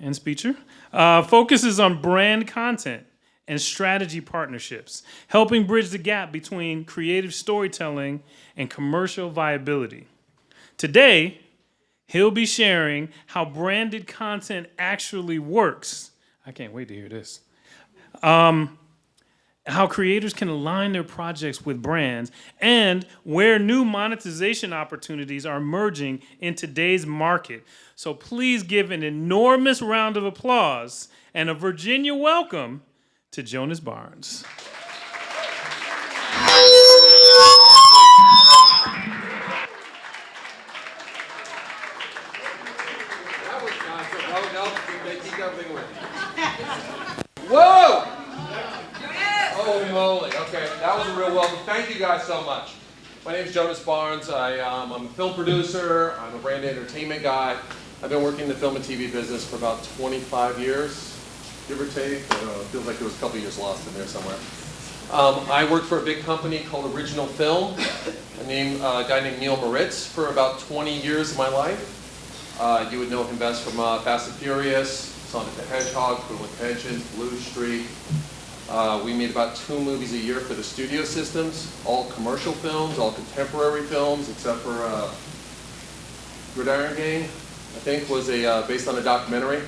and speaker focuses on brand content and strategy partnerships, helping bridge the gap between creative storytelling and commercial viability. Today, he'll be sharing how branded content actually works. I can't wait to hear this. How creators can align their projects with brands, and where new monetization opportunities are emerging in today's market. So please give an enormous round of applause and a Virginia welcome to Jonas Barnes. Whoa! Holy moly. Okay, that was a real welcome. Thank you guys so much. My name is Jonas Barnes. I'm a film producer. I'm a brand entertainment guy. I've been working in the film and TV business for about 25 years, give or take. I don't know, it feels like there was a couple years lost in there somewhere. I worked for a big company called Original Film. A guy named Neil Moritz for about 20 years of my life. You would know him best from Fast and Furious, Sonic the Hedgehog, Cruel Intentions, Blue Streak. We made about 2 movies a year for the studio systems, all commercial films, all contemporary films, except for Gridiron Gang, I think, was based on a documentary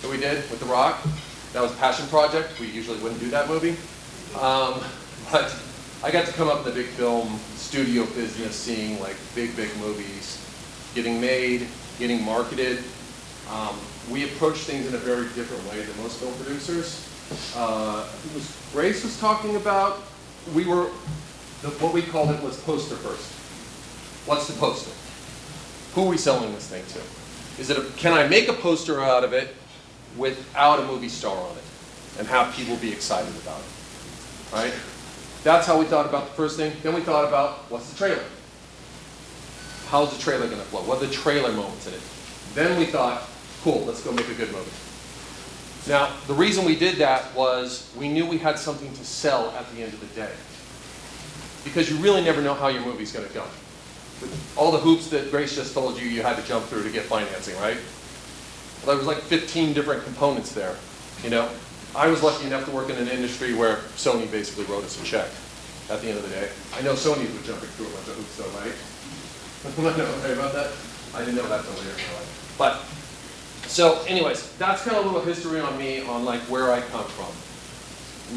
that we did with The Rock. That was a passion project. We usually wouldn't do that movie. But I got to come up in the big film studio business, seeing like big movies getting made, getting marketed. We approach things in a very different way than most film producers. Grace was talking about, what we called it was poster first. What's the poster? Who are we selling this thing to? Can I make a poster out of it without a movie star on it and have people be excited about it, right? That's how we thought about the first thing. Then we thought about, what's the trailer? How's the trailer gonna flow? What are the trailer moments in it? Then we thought, cool, let's go make a good movie. Now, the reason we did that was we knew we had something to sell at the end of the day. Because you really never know how your movie's gonna go. With all the hoops that Grace just told you had to jump through to get financing, right? Well, there was like 15 different components there, you know? I was lucky enough to work in an industry where Sony basically wrote us a check at the end of the day. I know Sony was jumping through a bunch of hoops though, right? I know, okay about that? I didn't know that till later in my life. But, so anyways, that's kind of a little history on me, on like where I come from.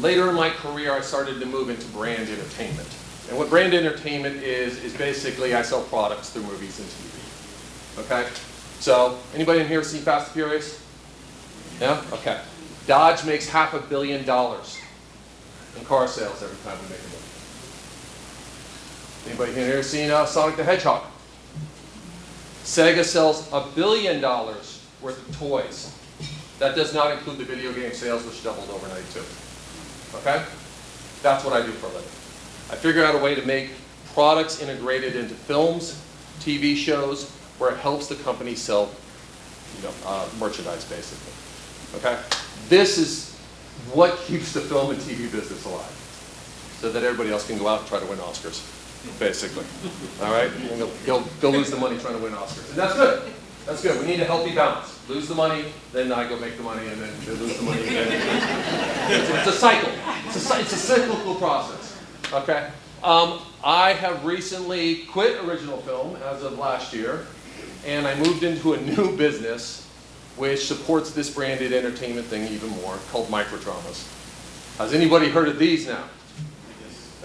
Later in my career, I started to move into brand entertainment. And what brand entertainment is basically I sell products through movies and TV. Okay? So, anybody in here see Fast and Furious? Yeah? Okay. Dodge makes $500 million in car sales every time we make a movie. Anybody in here seen Sonic the Hedgehog? Sega sells $1 billion worth of toys That does not include the video game sales, which doubled overnight too. Okay? That's what I do for a living. I figure out a way to make products integrated into films, TV shows, where it helps the company sell, merchandise, basically. Okay? This is what keeps the film and TV business alive, so that everybody else can go out and try to win Oscars, basically. All right? And they'll lose the money trying to win Oscars. And that's good. That's good. We need a healthy balance. Lose the money, then I go make the money, and then they lose the money again. It's a cycle. It's a cyclical process. Okay? I have recently quit original film as of last year, and I moved into a new business which supports this branded entertainment thing even more, called microdramas. Has anybody heard of these now?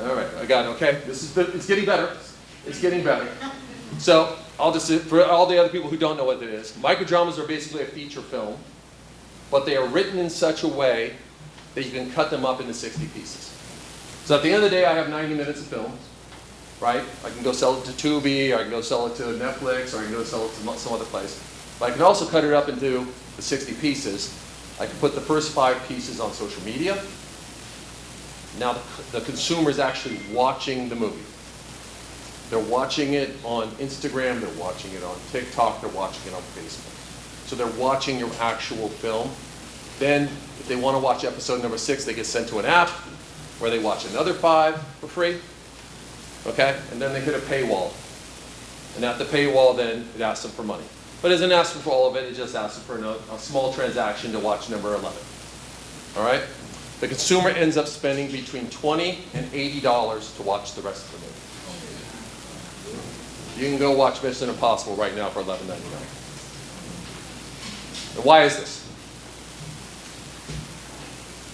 All right, I got it. Okay, it's getting better. It's getting better. So I'll just, for all the other people who don't know what it is, microdramas are basically a feature film, but they are written in such a way that you can cut them up into 60 pieces. So at the end of the day, I have 90 minutes of film, right? I can go sell it to Tubi, or I can go sell it to Netflix, or I can go sell it to some other place. But I can also cut it up into the 60 pieces. I can put the first 5 pieces on social media. Now the consumer is actually watching the movie. They're watching it on Instagram, they're watching it on TikTok, they're watching it on Facebook. So they're watching your actual film. Then, if they want to watch episode number 6, they get sent to an app where they watch another 5 for free. Okay? And then they hit a paywall. And at the paywall, then it asks them for money. But it doesn't ask them for all of it, it just asks them for a small transaction to watch number 11. All right? The consumer ends up spending between $20 and $80 to watch the rest of the movie. You can go watch Mission Impossible right now for $11.99. And why is this?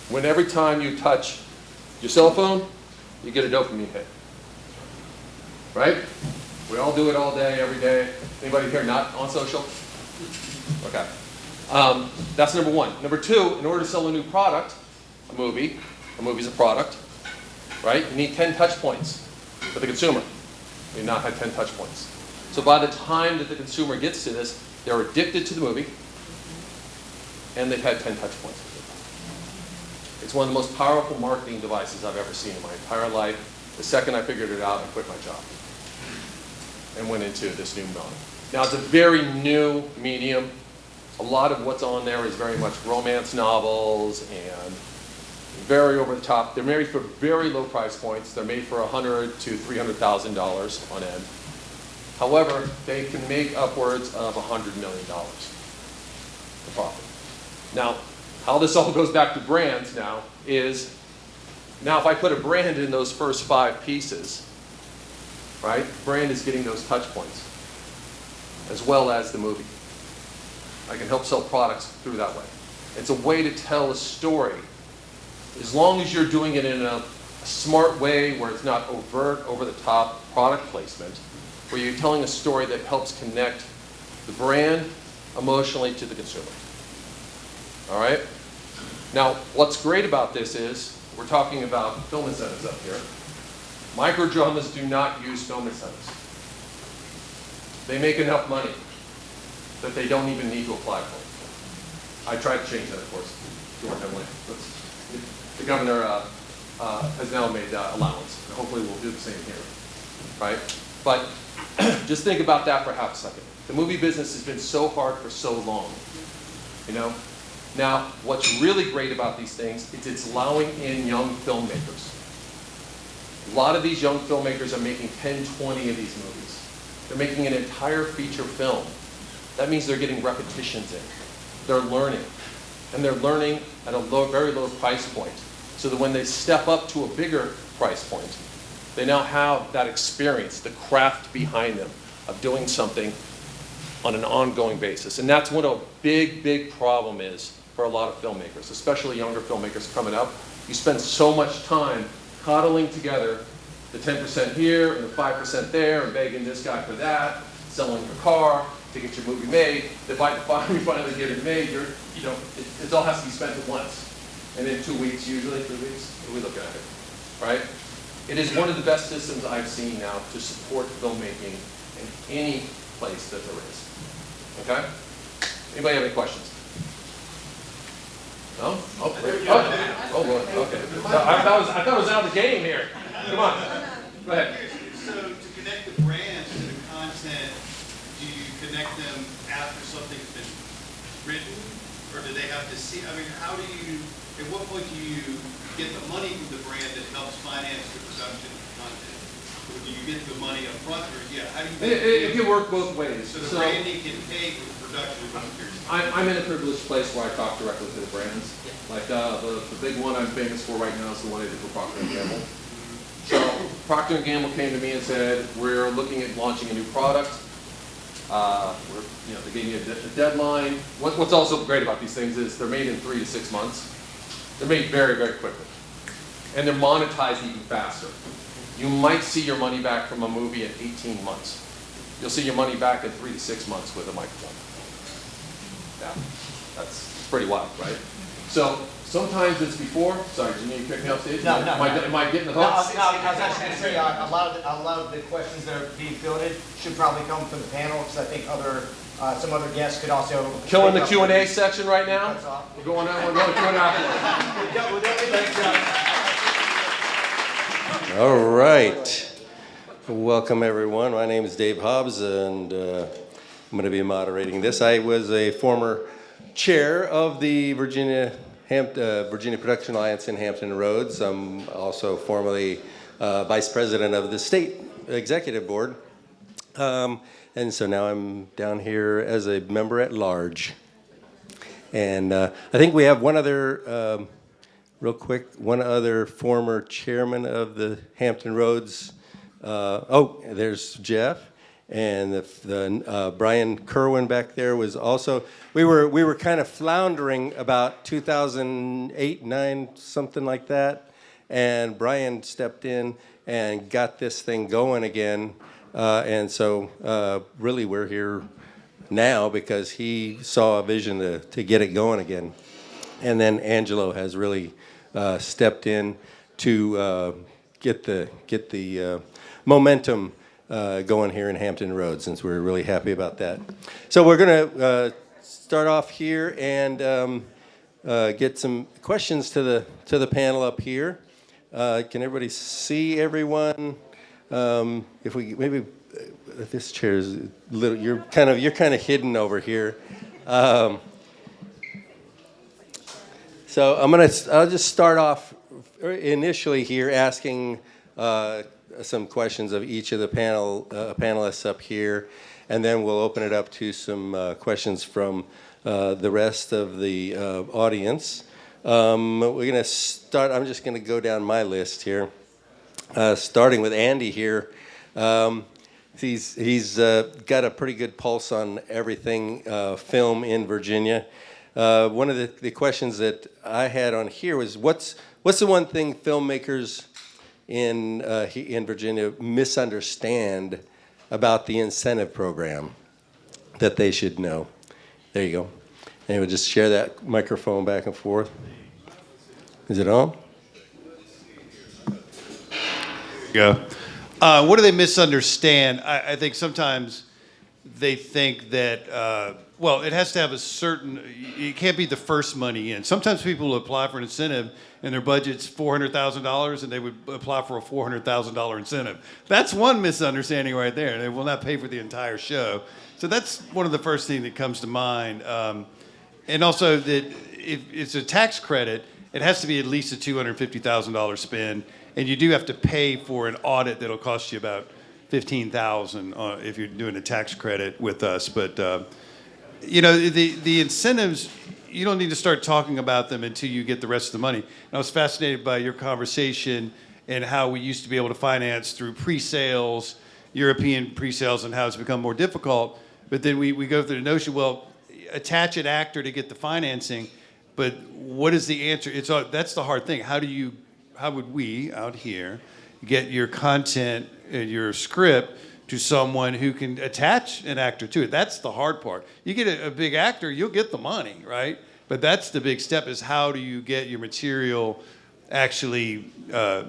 When every time you touch your cell phone, you get a dopamine hit. Right? We all do it all day, every day. Anybody here not on social? Okay. That's number one. Number two, in order to sell a new product, a movie's a product, right? You need 10 touch points for the consumer. You not have 10 touch points. So by the time that the consumer gets to this, they're addicted to the movie, and they've had 10 touch points with it. It's one of the most powerful marketing devices I've ever seen in my entire life. The second I figured it out, I quit my job and went into this new model. Now, it's a very new medium. A lot of what's on there is very much romance novels and very over the top. They're made for very low price points. They're made for $100,000 to $300,000 on end. However, they can make upwards of $100 million for profit. Now, how this all goes back to brands now is, now if I put a brand in those first 5 pieces, right, brand is getting those touch points, as well as the movie. I can help sell products through that way. It's a way to tell a story, as long as you're doing it in a smart way where it's not overt, over-the-top product placement, where you're telling a story that helps connect the brand emotionally to the consumer. All right? Now, what's great about this is, we're talking about film incentives up here. Microdramas do not use film incentives. They make enough money that they don't even need to apply for it. I tried to change that, of course. The governor has now made allowance, and hopefully we'll do the same here, right? But just think about that for half a second. The movie business has been so hard for so long, you know? Now, what's really great about these things is it's allowing in young filmmakers. A lot of these young filmmakers are making 10, 20 of these movies. They're making an entire feature film. That means they're getting repetitions in. They're learning. And they're learning at a very low price point, so that when they step up to a bigger price point, they now have that experience, the craft behind them of doing something on an ongoing basis. And that's what a big, big problem is for a lot of filmmakers, especially younger filmmakers coming up. You spend so much time coddling together the 10% here and the 5% there and begging this guy for that, selling your car to get your movie made, that by the time you finally get it made, it all has to be spent at once. And in 2 weeks, usually 3 weeks, what are we looking at here, right? It is one of the best systems I've seen now to support filmmaking in any place that there is. Okay? Anybody have any questions? No? Oh, Lord, okay. I thought it was out of the game here. Come on. Go ahead. So to connect the brands to the content, do you connect them after something's been written? Or do they have to see, I mean, how do you, at what point do you get the money from the brand that helps finance the production of the content? Or do you get the money up front, or how do you? It can work both ways. So the branding can pay for the production of the I'm in a privileged place where I talk directly to the brands. Like the big one I'm famous for right now is the one I did for Procter & Gamble. So Procter & Gamble came to me and said, we're looking at launching a new product. They gave me a deadline. What's also great about these things is they're made in 3 to 6 months. They're made very, very quickly. And they're monetized even faster. You might see your money back from a movie in 18 months. You'll see your money back in 3 to 6 months with a microphone. Yeah, that's pretty wild, right? So sometimes it's before. Sorry, do you need to pick me up, Steve? No. Am I getting the No, hooks? I was actually going to say a lot of the questions that are being fielded should probably come from the panel, because I think some other guests could also Killing the speak up. Q&A section right now. That's off. We're going on another Q&A afterwards. All right. Welcome, everyone. My name is Dave Hobbs, and I'm going to be moderating this. I was a former chair of the Virginia Production Alliance in Hampton Roads. I'm also formerly vice president of the state executive board. And so now I'm down here as a member at large. And I think we have one other, real quick, one other former chairman of the Hampton Roads. There's Jeff. And the Brian Kerwin back there was also, we were kind of floundering about 2008, 9, something like that. And Brian stepped in and got this thing going again. And so really we're here now because he saw a vision to get it going again. And then Angelo has really stepped in to get the momentum going here in Hampton Roads, since we're really happy about that. So we're going to start off here and get some questions to the panel up here. Can everybody see everyone? If we maybe this chair is a little, you're kind of hidden over here. So I'll just start off initially here asking some questions of each of the panelists up here, and then we'll open it up to some questions from the rest of the audience. We're going to start. I'm just going to go down my list here, starting with Andy here. He's got a pretty good pulse on everything film in Virginia. One of the questions that I had on here was, what's the one thing filmmakers in Virginia misunderstand about the incentive program that they should know? There you go. And we'll just share that microphone back and forth. Is it on? Yeah. What do they misunderstand? I think sometimes they think that, it has to have a certain, it can't be the first money in. Sometimes people will apply for an incentive and their budget's $400,000 and they would apply for a $400,000 incentive. That's one misunderstanding right there. They will not pay for the entire show. So that's one of the first things that comes to mind. And also that if it's a tax credit, it has to be at least a $250,000 spend. And you do have to pay for an audit that'll cost you about $15,000 if you're doing a tax credit with us. But the incentives, you don't need to start talking about them until you get the rest of the money. And I was fascinated by your conversation and how we used to be able to finance through pre-sales, European pre-sales, and how it's become more difficult. But then we go through the notion, attach an actor to get the financing, but what is the answer? That's the hard thing. How would we out here get your content and your script to someone who can attach an actor to it? That's the hard part. You get a big actor, you'll get the money, right? But that's the big step, is how do you get your material actually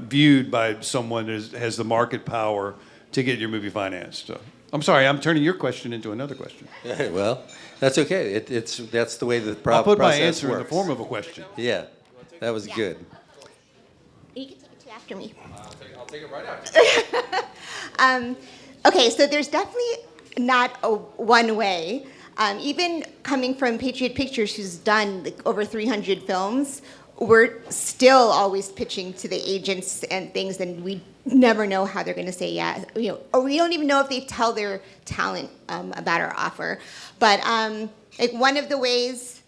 viewed by someone that has the market power to get your movie financed? So. I'm sorry, I'm turning your question into another question. Well, that's okay. That's the way the I'll put my process answer in the works. form of a question. Yeah, that was good. You can take it too after me. I'll take it right after. Okay, so there's definitely not a one way. Even coming from Patriot Pictures, who's done like over 300 films, we're still always pitching to the agents and things, and we never know how they're going to say yes. Or we don't even know if they tell their talent about our offer. But like one of the ways,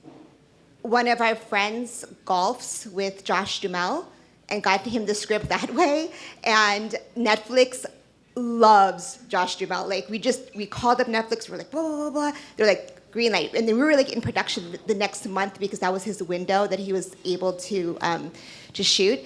one of our friends golfs with Josh Duhamel and got him the script that way, and Netflix loves Josh Duhamel. Like we called up Netflix. We're like blah blah blah blah. They're like green light, and then we were like in production the next month because that was his window that he was able to shoot.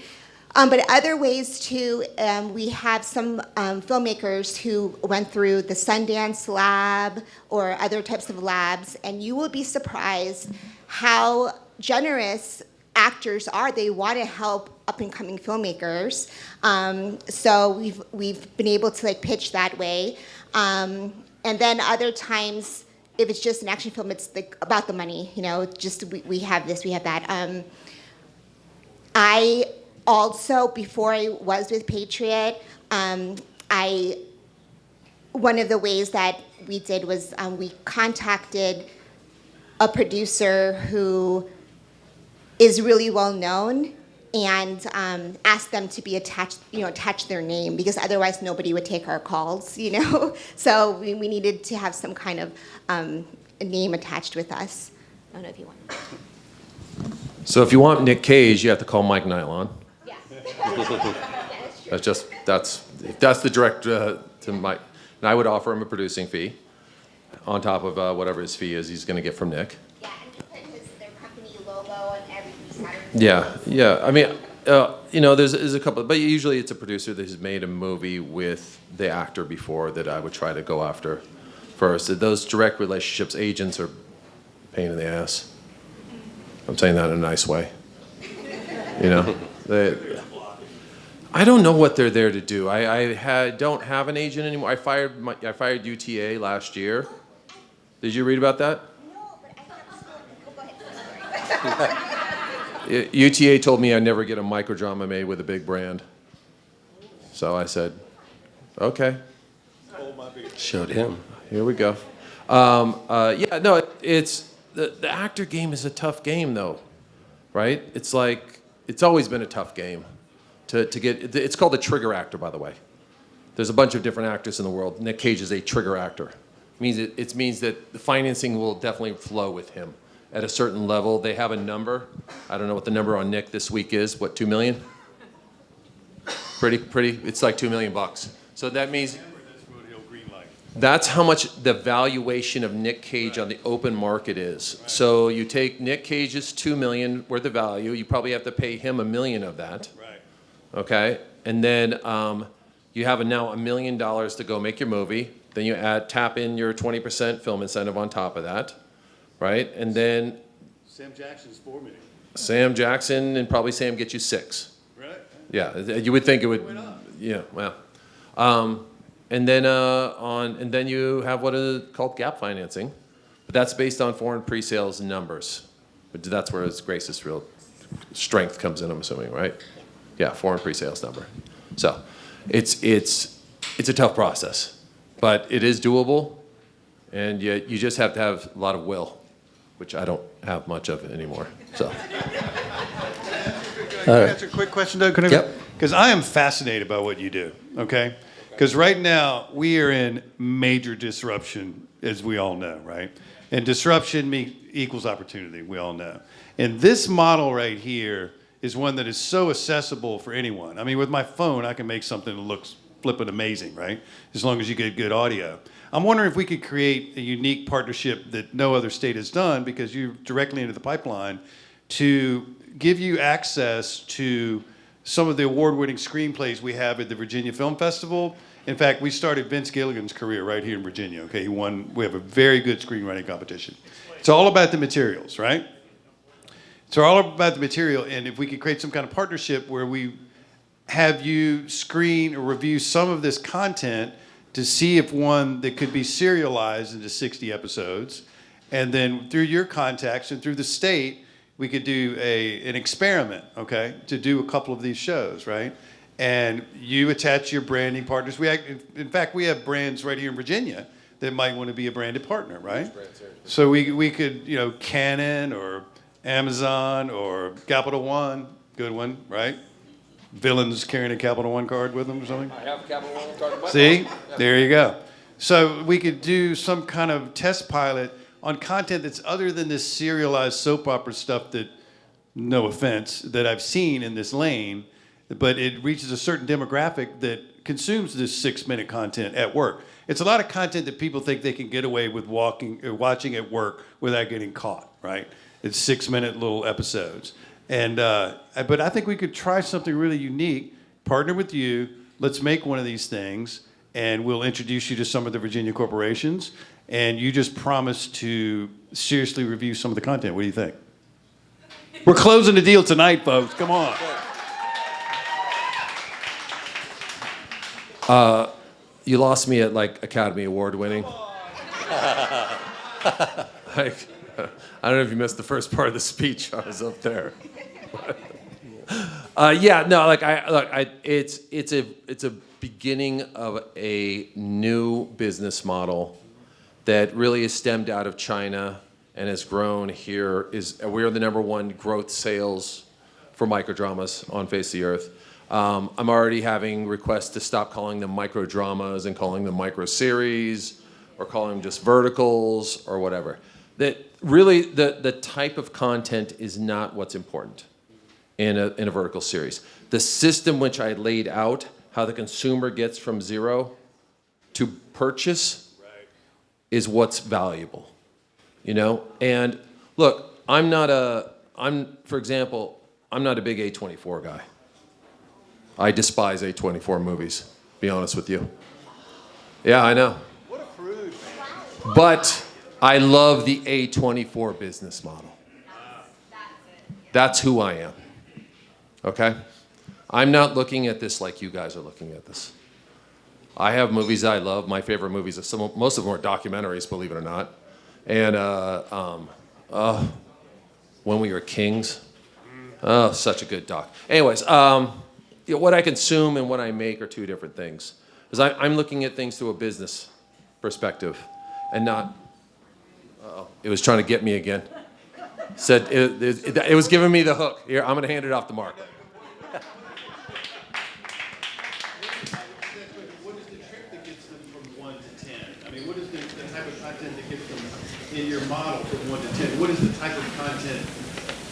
But other ways too, we have some filmmakers who went through the Sundance Lab or other types of labs, and you will be surprised how generous actors are. They want to help up and coming filmmakers. So we've been able to like pitch that way. And then other times, if it's just an action film, it's like about the money, just we have this, we have that. I also, before I was with Patriot, one of the ways that we did was we contacted a producer who is really well known and asked them to be attach their name, because otherwise nobody would take our calls, So we needed to have some kind of name attached with us. I don't know if you want. So if you want Nick Cage, you have to call Mike Nylon. Yeah. That's the direct to Mike. And I would offer him a producing fee on top of whatever his fee is he's going to get from Nick. Yeah, and he put their company logo on every Saturday. Yeah. I mean, there's a couple, but usually it's a producer that has made a movie with the actor before that I would try to go after first. Those direct relationships, agents are a pain in the ass. I'm saying that in a nice way. I don't know what they're there to do. I don't have an agent anymore. I fired UTA last year. Did you read about that? No, but I have go ahead. UTA told me I'd never get a microdrama made with a big brand. So I said, okay. Showed him. Here we go. It's the actor game is a tough game though, right? It's like, it's always been a tough game to get, it's called a trigger actor, by the way. There's a bunch of different actors in the world. Nick Cage is a trigger actor. It means that the financing will definitely flow with him at a certain level. They have a number. I don't know what the number on Nick this week is. What, 2 million? Pretty. It's like $2 million. So that means that's how much the valuation of Nick Cage on the open market is. So you take Nick Cage's $2 million worth of value. You probably have to pay him $1 million of that. Right. Okay, and then you have now $1 million to go make your movie. Then you tap in your 20% film incentive on top of that, right? And then Sam Jackson's $4 million. Sam Jackson and probably Sam get you $6 million. Right. Yeah, you would think it would. Yeah, well, and then you have what is called gap financing, but that's based on foreign pre-sales numbers. But that's where Grace's real strength comes in, I'm assuming, right? Yeah, foreign pre-sales number. So it's a tough process, but it is doable, and you just have to have a lot of will, which I don't have much of anymore. So. Can I answer a quick question, Doug? Yep. Because I am fascinated by what you do, okay? Because right now, we are in major disruption, as we all know, right? And disruption equals opportunity, we all know. And this model right here is one that is so accessible for anyone. I mean, with my phone, I can make something that looks flippin' amazing, right? As long as you get good audio. I'm wondering if we could create a unique partnership that no other state has done, because you're directly into the pipeline, to give you access to some of the award-winning screenplays we have at the Virginia Film Festival. In fact, we started Vince Gilligan's career right here in Virginia, okay? We have a very good screenwriting competition. It's all about the materials, right? It's all about the material, and if we could create some kind of partnership where we have you screen or review some of this content to see if one that could be serialized into 60 episodes, and then through your contacts and through the state, we could do an experiment, okay, to do a couple of these shows, right? And you attach your branding partners. In fact, we have brands right here in Virginia that might want to be a branded partner, right? So we could, Canon or Amazon or Capital One, good one, right? Villains carrying a Capital One card with them or something? I have a Capital One card in my See? pocket. Yeah. There you go. So we could do some kind of test pilot on content that's other than this serialized soap opera stuff that, no offense, that I've seen in this lane, but it reaches a certain demographic that consumes this 6-minute content at work. It's a lot of content that people think they can get away with watching at work without getting caught, right? It's 6-minute little episodes. And but I think we could try something really unique, partner with you, let's make one of these things, and we'll introduce you to some of the Virginia corporations, and you just promise to seriously review some of the content. What do you think? We're closing the deal tonight, folks. Come on. You lost me at like Academy Award winning. Like, I don't know if you missed the first part of the speech. I was up there. It's a beginning of a new business model that really is stemmed out of China and has grown here. We're the #1 growth sales for microdramas on face of the earth. I'm already having requests to stop calling them microdramas and calling them microseries or calling them just verticals or whatever. That really the type of content is not what's important in a vertical series. The system which I laid out, how the consumer gets from zero to purchase, is what's valuable, And look, for example, I'm not a big A24 guy. I despise A24 movies, be honest with you. Yeah, I know. What a prude, man. But I love the A24 business model. That's who I am. Okay? I'm not looking at this like you guys are looking at this. I have movies I love. My favorite movies, most of them are documentaries, believe it or not. And When We Were Kings. Oh, such a good doc. Anyways, what I consume and what I make are two different things. Because I'm looking at things through a business perspective and not, it was trying to get me again. Said it was giving me the hook. Here, I'm going to hand it off to Mark. What is the trick that gets them from 1 to 10? I mean, what is the type of content that gets them in your model from 1 to 10? What is the type of content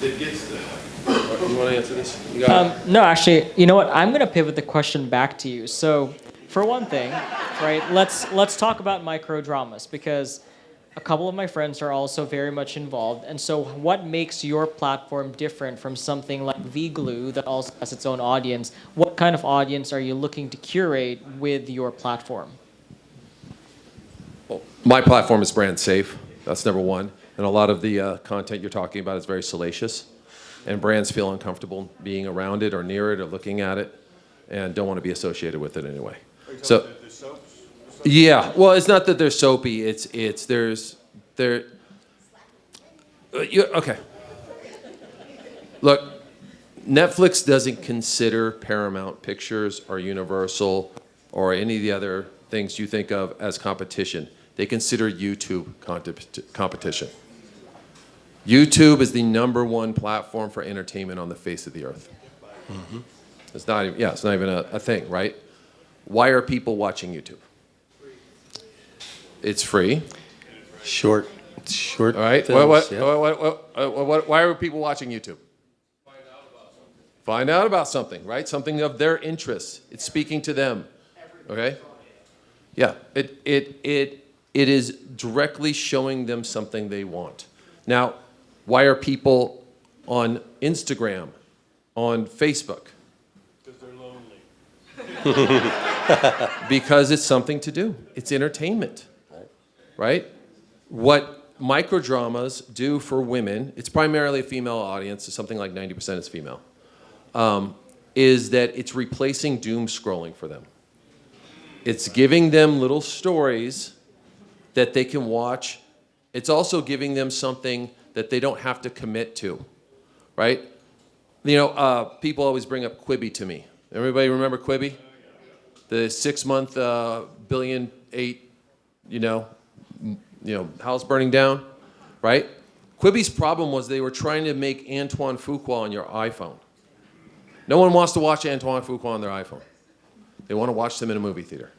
that gets them? You want to answer this? You got it. No, actually, you know what? I'm going to pivot the question back to you. So, for one thing, right? Let's talk about micro dramas because a couple of my friends are also very much involved. And so, what makes your platform different from something like V-Glue that also has its own audience? What kind of audience are you looking to curate with your platform? Well, my platform is brand safe. That's #1. And a lot of the content you're talking about is very salacious. And brands feel uncomfortable being around it or near it or looking at it and don't want to be associated with it anyway. So, yeah, well, it's not that they're soapy. Okay. Look, Netflix doesn't consider Paramount Pictures or Universal or any of the other things you think of as competition. They consider YouTube competition. YouTube is the #1 platform for entertainment on the face of the earth. Mm-hmm. It's not even a thing, right? Why are people watching YouTube? It's free. Short. All right. Films, Why are people watching YouTube? Find out about something, right? Something of their interest. It's speaking to them. Okay? Yeah. It is directly showing them something they want. Now, why are people on Instagram, on Facebook? Because they're lonely. Because it's something to do. It's entertainment, right? What microdramas do for women, it's primarily a female audience, it's something like 90% is female, is that it's replacing doom scrolling for them. It's giving them little stories that they can watch. It's also giving them something that they don't have to commit to, right? People always bring up Quibi to me. Everybody remember Quibi? The 6-month, billion, house burning down, right? Quibi's problem was they were trying to make Antoine Fuqua on your iPhone. No one wants to watch Antoine Fuqua on their iPhone. They want to watch them in a movie theater.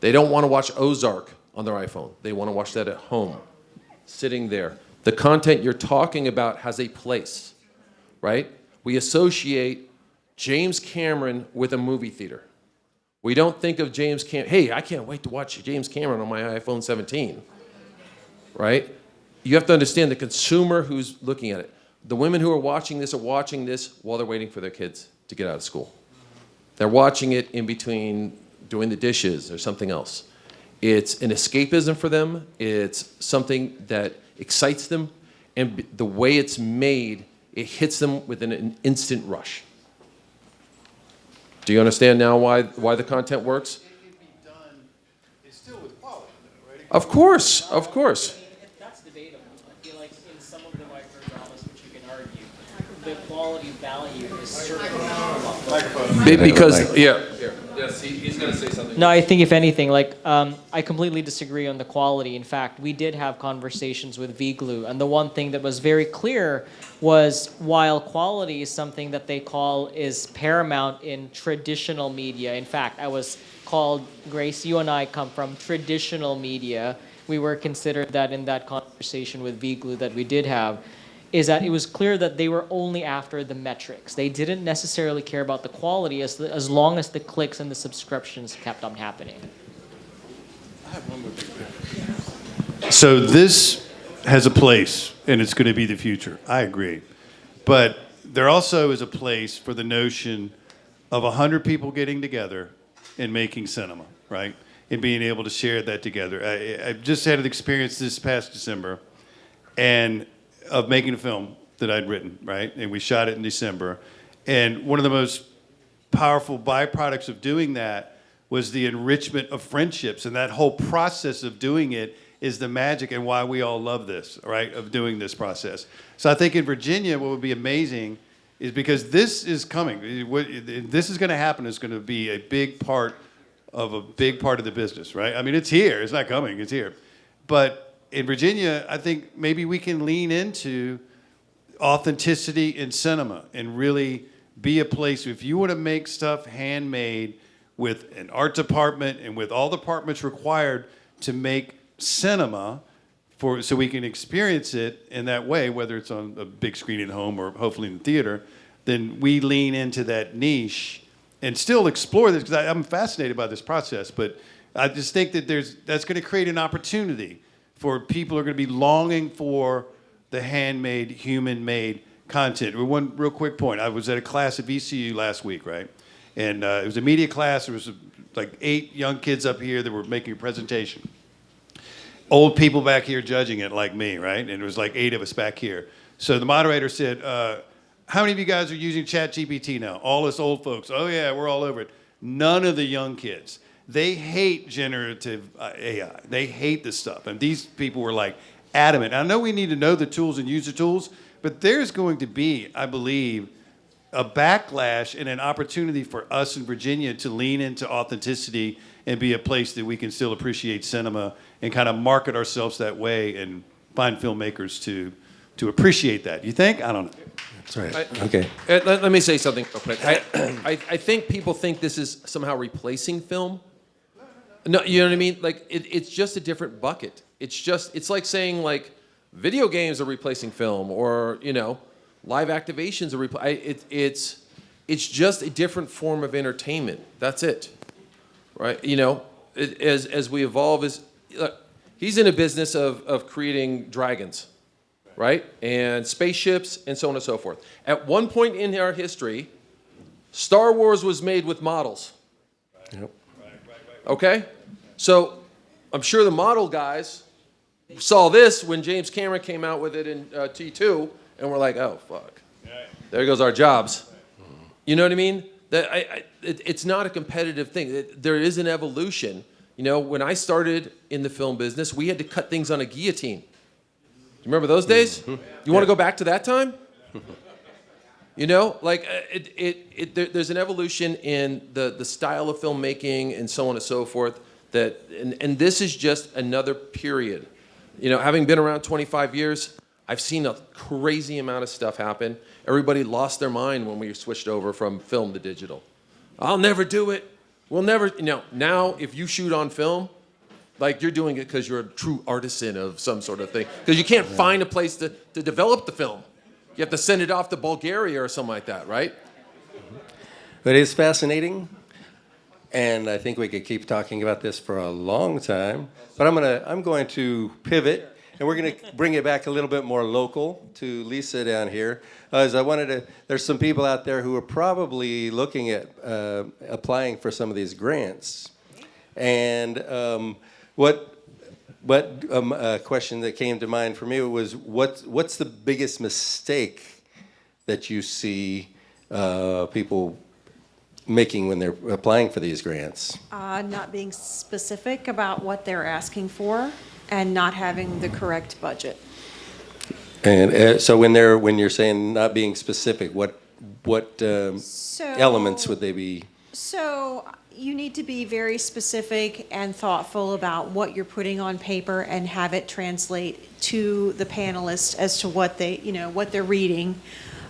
They don't want to watch Ozark on their iPhone. They want to watch that at home, sitting there. The content you're talking about has a place, right? We associate James Cameron with a movie theater. We don't think of James Cameron, hey, I can't wait to watch James Cameron on my iPhone 17, right? You have to understand the consumer who's looking at it. The women who are watching this while they're waiting for their kids to get out of school. They're watching it in between doing the dishes or something else. It's an escapism for them. It's something that excites them. And the way it's made, it hits them with an instant rush. Do you understand now why the content works? Of course, of course. That's debatable. I feel like in some of the micro dramas, which you can argue, the quality value is certainly Because, yes, he's going to say something. No, I think if anything, I completely disagree on the quality. In fact, we did have conversations with V-Glue, and the one thing that was very clear was while quality is something that they call is paramount in traditional media. In fact, I was called, Grace, you and I come from traditional media. We were considered that in that conversation with V-Glue that we did have, is that it was clear that they were only after the metrics. They didn't necessarily care about the quality as long as the clicks and the subscriptions kept on happening. So this has a place, and it's going to be the future. I agree. But there also is a place for the notion of 100 people getting together and making cinema, right? And being able to share that together. I just had an experience this past December and of making a film that I'd written, right? And we shot it in December. And one of the most powerful byproducts of doing that was the enrichment of friendships. And that whole process of doing it is the magic and why we all love this, right, of doing this process. So I think in Virginia, what would be amazing is because this is coming. What this is going to happen is going to be a big part of the business, right? I mean, it's here. It's not coming. It's here. But in Virginia, I think maybe we can lean into authenticity in cinema and really be a place. If you want to make stuff handmade with an art department and with all the departments required to make cinema, so we can experience it in that way, whether it's on a big screen at home or hopefully in the theater, then we lean into that niche and still explore this, because I'm fascinated by this process. But I just think that that's going to create an opportunity for people who are going to be longing for the handmade, human-made content. One real quick point. I was at a class at VCU last week, right? And it was a media class. There was like 8 young kids up here that were making a presentation. Old people back here judging it like me, right? And it was like 8 of us back here. So the moderator said, how many of you guys are using ChatGPT now? All us old folks. Oh yeah, we're all over it. None of the young kids. They hate generative AI. They hate this stuff. And these people were like adamant. I know we need to know the tools and use the tools, but there's going to be, I believe, a backlash and an opportunity for us in Virginia to lean into authenticity and be a place that we can still appreciate cinema and kind of market ourselves that way and find filmmakers to appreciate that. You think? I don't know. That's right. Okay. Let me say something real quick. I think people think this is somehow replacing film. No, you know what I mean? Like, it's just a different bucket. It's like saying, like, video games are replacing film, or, live activations are it's just a different form of entertainment. That's it. Right? As we evolve, look, he's in a business of creating dragons, right? And spaceships and so on and so forth. At one point in our history, Star Wars was made with models. Yep. Okay? So I'm sure the model guys saw this when James Cameron came out with it in T2, and we're like, oh, fuck. There goes our jobs. You know what I mean? It's not a competitive thing. There is an evolution. You know, when I started in the film business, we had to cut things on a guillotine. Do you remember those days? Mm-hmm. You want to go back to that time? You know, like there's an evolution in the style of filmmaking and so on and so forth. And this is just another period. You know, having been around 25 years, I've seen a crazy amount of stuff happen. Everybody lost their mind when we switched over from film to digital. I'll never do it. We'll never, you know, now if you shoot on film, like you're doing it because you're a true artisan of some sort of thing. Because you can't find a place to develop the film. You have to send it off to Bulgaria or something like that, right? But it's fascinating, and I think we could keep talking about this for a long time. But I'm going to pivot, and we're going to bring it back a little bit more local to Lisa down here. As there's some people out there who are probably looking at applying for some of these grants, and a question that came to mind for me was what's the biggest mistake that you see people making when they're applying for these grants? Not being specific about what they're asking for and not having the correct budget. And so when you're saying not being specific, what elements would they be? So you need to be very specific and thoughtful about what you're putting on paper and have it translate to the panelists as to what they're reading.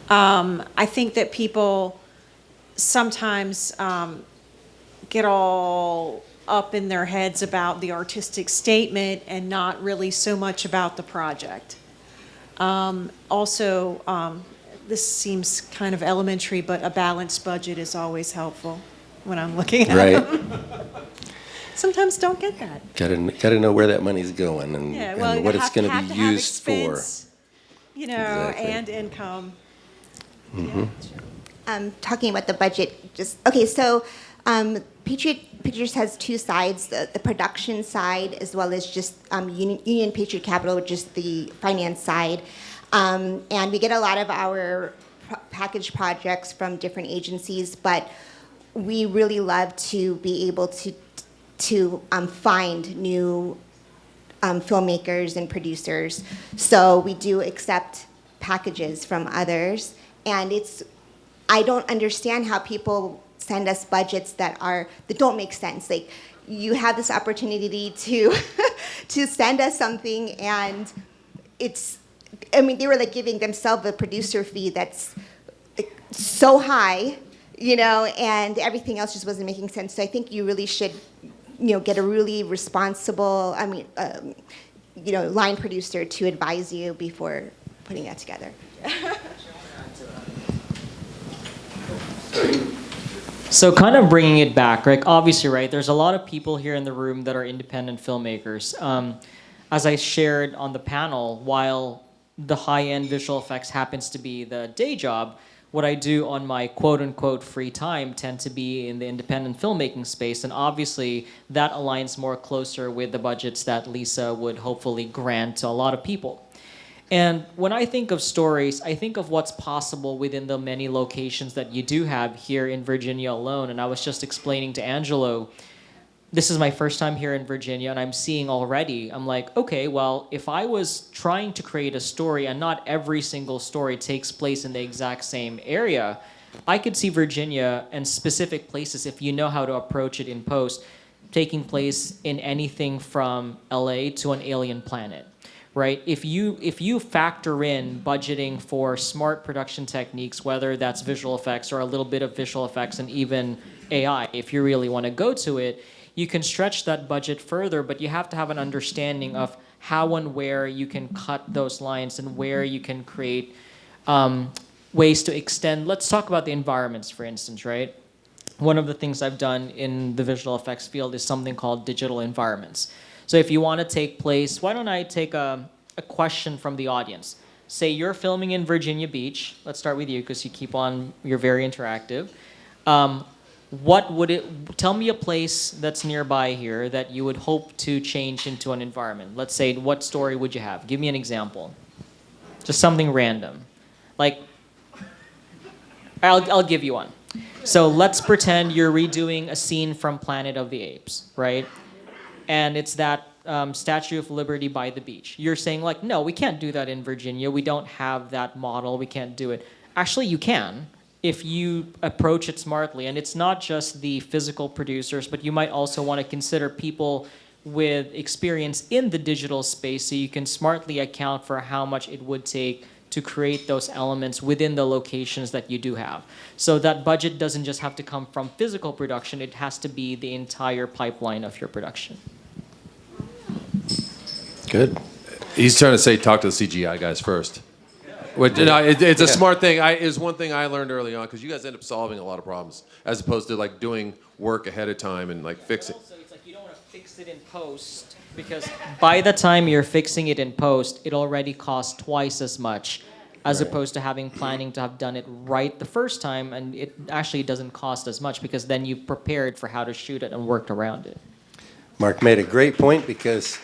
I think that people sometimes get all up in their heads about the artistic statement and not really so much about the project. This seems kind of elementary, but a balanced budget is always helpful when I'm looking at them. Sometimes don't get that. Got to know where that money's going and what it's going to be used for. You know, Exactly. and income. Mm-hmm. Talking about the budget, so Patriot Pictures has two sides, the production side as well as just Union Patriot Capital, which is the finance side. And we get a lot of our package projects from different agencies, but we really love to be able to find new filmmakers and producers. So we do accept packages from others, and I don't understand how people send us budgets that don't make sense. Like, you have this opportunity to to send us something, and they were like giving themselves a producer fee that's like so high, you know, and everything else just wasn't making sense. So I think you really should, get a really responsible, line producer to advise you before putting that together. So kind of bringing it back, right? Obviously, right, there's a lot of people here in the room that are independent filmmakers. As I shared on the panel, while the high-end visual effects happens to be the day job, what I do on my quote-unquote free time tend to be in the independent filmmaking space, and obviously that aligns more closer with the budgets that Lisa would hopefully grant to a lot of people. And when I think of stories, I think of what's possible within the many locations that you do have here in Virginia alone. And I was just explaining to Angelo, this is my first time here in Virginia, and I'm seeing already, I'm like, okay, well, if I was trying to create a story and not every single story takes place in the exact same area, I could see Virginia and specific places, if you know how to approach it in post, taking place in anything from LA to an alien planet. Right? If you factor in budgeting for smart production techniques, whether that's visual effects or a little bit of visual effects and even AI, if you really want to go to it, you can stretch that budget further, but you have to have an understanding of how and where you can cut those lines and where you can create ways to extend. Let's talk about the environments, for instance, right? One of the things I've done in the visual effects field is something called digital environments. So if you want to take place, why don't I take a question from the audience? Say you're filming in Virginia Beach. Let's start with you because you're very interactive. Tell me a place that's nearby here that you would hope to change into an environment. Let's say, what story would you have? Give me an example. Just something random. Like, I'll give you one. So let's pretend you're redoing a scene from Planet of the Apes, right? And it's that Statue of Liberty by the beach. You're saying like, no, we can't do that in Virginia. We don't have that model. We can't do it. Actually, you can if you approach it smartly. And it's not just the physical producers, but you might also want to consider people with experience in the digital space so you can smartly account for how much it would take to create those elements within the locations that you do have. So that budget doesn't just have to come from physical production, it has to be the entire pipeline of your production. Good. He's trying to say talk to the CGI guys first. Which, no, it's a smart thing. Is one thing I learned early on, because you guys end up solving a lot of problems as opposed to like doing work ahead of time and like fixing. Also, it's like you don't want to fix it in post because by the time you're fixing it in post, it already costs twice as much as opposed to having planning to have done it right the first time, and it actually doesn't cost as much because then you've prepared for how to shoot it and worked around it. Mark made a great point because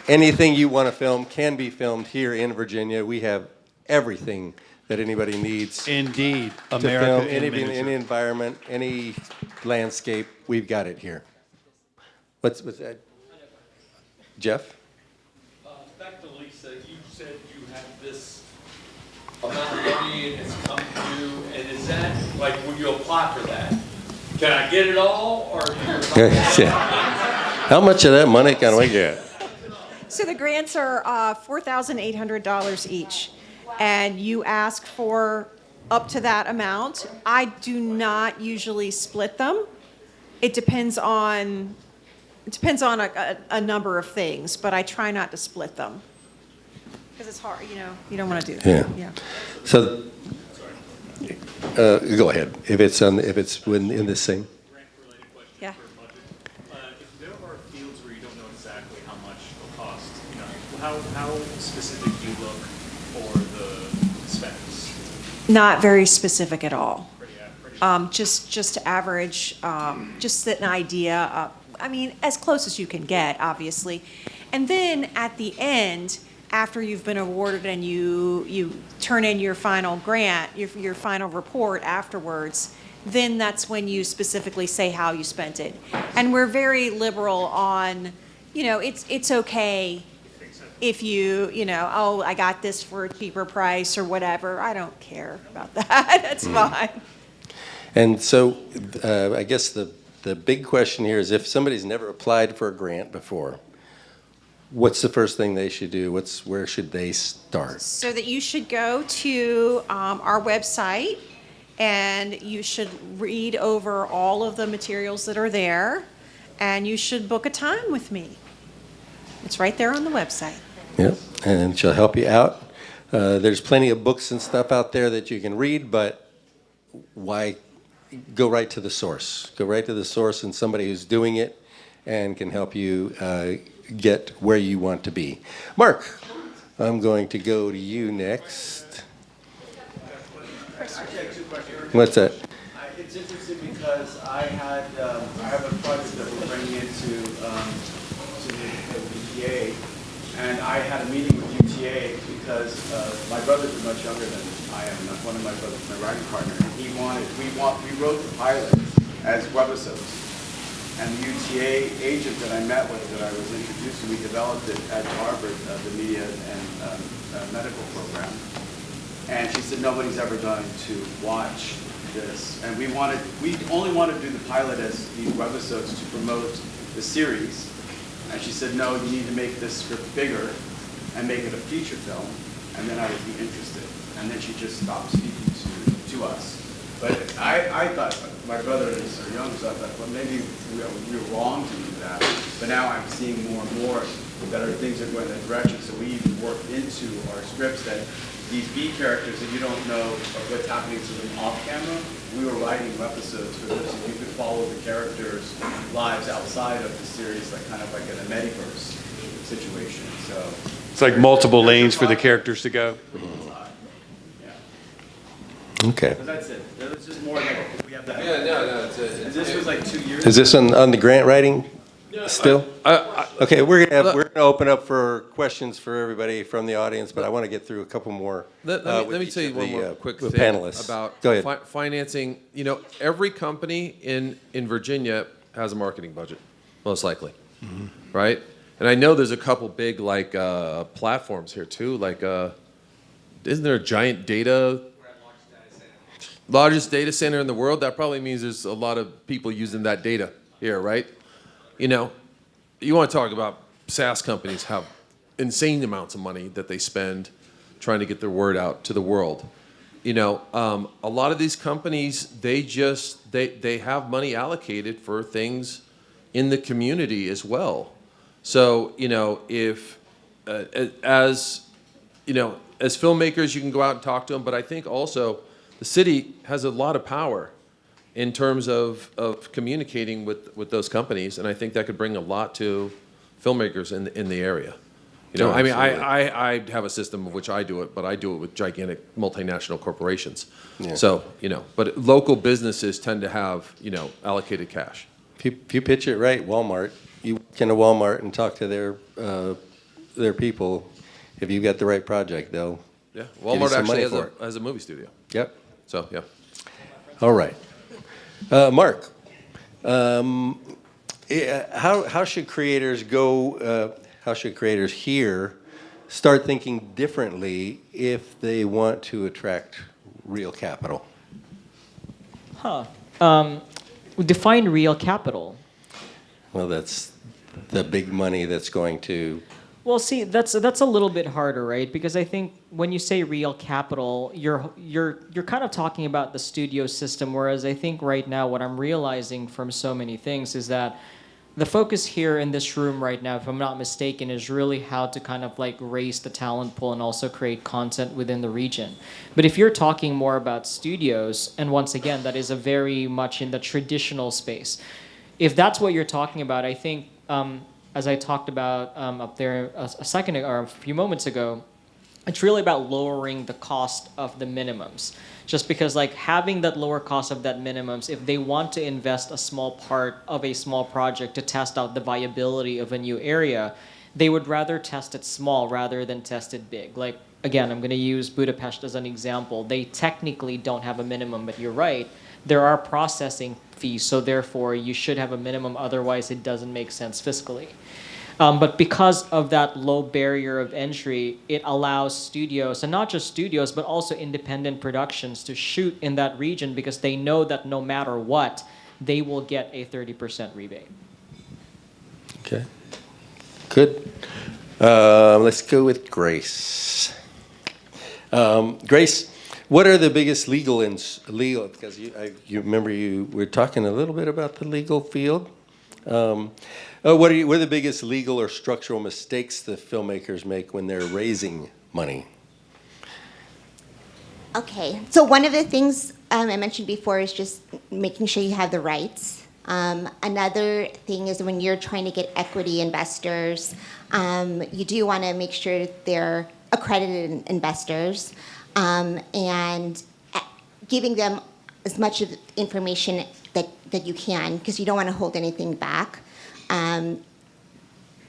anything you want to film can be filmed here in Virginia. We have everything that anybody needs. Indeed. To America film in any miniature. environment, any landscape, we've got it here. What's that? Jeff? Back to Lisa, you said you have this amount of money and it's come to you, and is that, like, when you apply for that, can I get it all, or do you... How much of that money can we get? So the grants are $4,800 each, and you ask for up to that amount. I do not usually split them. It depends on a number of things, but I try not to split them because it's hard. You don't want to do that. Yeah. So, go ahead. If it's in this thing. Yeah. If there are fields where you don't know exactly how much it'll cost, how specific do you look for the specs? Not very specific at all. Just average, just an idea. I mean, as close as you can get, obviously. And then at the end, after you've been awarded and you turn in your final grant, your final report afterwards, then that's when you specifically say how you spent it. And we're very liberal on, it's okay if oh, I got this for a cheaper price or whatever. I don't care about that. That's fine. And so, I guess the big question here is if somebody's never applied for a grant before, what's the first thing they should do? Where should they start? So that you should go to our website and you should read over all of the materials that are there, and you should book a time with me. It's right there on the website. Yep, and she'll help you out. There's plenty of books and stuff out there that you can read, but why go right to the source? Go right to the source and somebody who's doing it and can help you get where you want to be. Mark, I'm going to go to you next. Actually, I have two questions. What's that? It's interesting because I have a project that we're bringing into to the UTA, and I had a meeting with UTA because my brothers are much younger than I am. One of my brothers, my writing partner, and we wrote the pilot as webisodes. And the UTA agent that I met with, that I was introduced to, we developed it at Harvard, the media and medical program. And she said nobody's ever done to watch this. And we only wanted to do the pilot as these webisodes to promote the series. And she said, no, you need to make this script bigger and make it a feature film, and then I would be interested. And then she just stopped speaking to us. But I thought, my brother is so young, so I thought, well, maybe we were wrong to do that. But now I'm seeing more and more that are things that go in that direction. So we even worked into our scripts that these B characters that you don't know of what's happening to them off camera, we were writing episodes for this. You could follow the characters' lives outside of the series, like kind of like in a metaverse situation. So It's like multiple lanes for the characters to go. Okay. but that's it. That's just more like we have that. Yeah, no, it's And this was like 2 years. Is this on the grant writing Still? Okay, we're gonna open up for questions for everybody from the audience, but I want to get through a couple more. Let me tell you one more quick thing panelists. about Go ahead. financing. You know, every company in Virginia has a marketing budget, most likely, right? And I know there's a couple big like platforms here too. Like, isn't there a giant largest data center in the world? That probably means there's a lot of people using that data here, right? You know, you want to talk about SaaS companies have insane amounts of money that they spend trying to get their word out to the world. You know, a lot of these companies, they have money allocated for things in the community as well. So, you know, if as filmmakers, you can go out and talk to them, but I think also the city has a lot of power in terms of communicating with those companies, and I think that could bring a lot to filmmakers in the area. You know, I mean, I have a system of which I do it, but I do it with gigantic multinational corporations. Yeah. So, you know, but local businesses tend to have, you know, allocated cash. If you pitch it right, Walmart, you walk into Walmart and talk to their people. If you've got the right project, they'll Yeah, give you Walmart some actually money for it. has a movie studio. Yep. So, yeah. All right. Mark, how should creators how should creators here start thinking differently if they want to attract real capital? Define real capital. Well, that's the big money that's going to... Well, see, that's a little bit harder, right? Because I think when you say real capital, you're kind of talking about the studio system, whereas I think right now what I'm realizing from so many things is that the focus here in this room right now, if I'm not mistaken, is really how to kind of like raise the talent pool and also create content within the region. But if you're talking more about studios, and once again, that is a very much in the traditional space. If that's what you're talking about, I think, as I talked about up there a few moments ago, it's really about lowering the cost of the minimums. Just because like having that lower cost of that minimums, if they want to invest a small part of a small project to test out the viability of a new area, they would rather test it small rather than test it big. Like, again, I'm going to use Budapest as an example. They technically don't have a minimum, but you're right. There are processing fees, so therefore you should have a minimum, otherwise it doesn't make sense fiscally. But because of that low barrier of entry, it allows studios, and not just studios, but also independent productions to shoot in that region because they know that no matter what, they will get a 30% rebate. Okay. Good. Let's go with Grace. Grace, what are the biggest legal, because you remember you were talking a little bit about the legal field. What are the biggest legal or structural mistakes the filmmakers make when they're raising money? Okay, so one of the things I mentioned before is just making sure you have the rights. Another thing is when you're trying to get equity investors, you do want to make sure they're accredited investors, and giving them as much of the information that you can, because you don't want to hold anything back.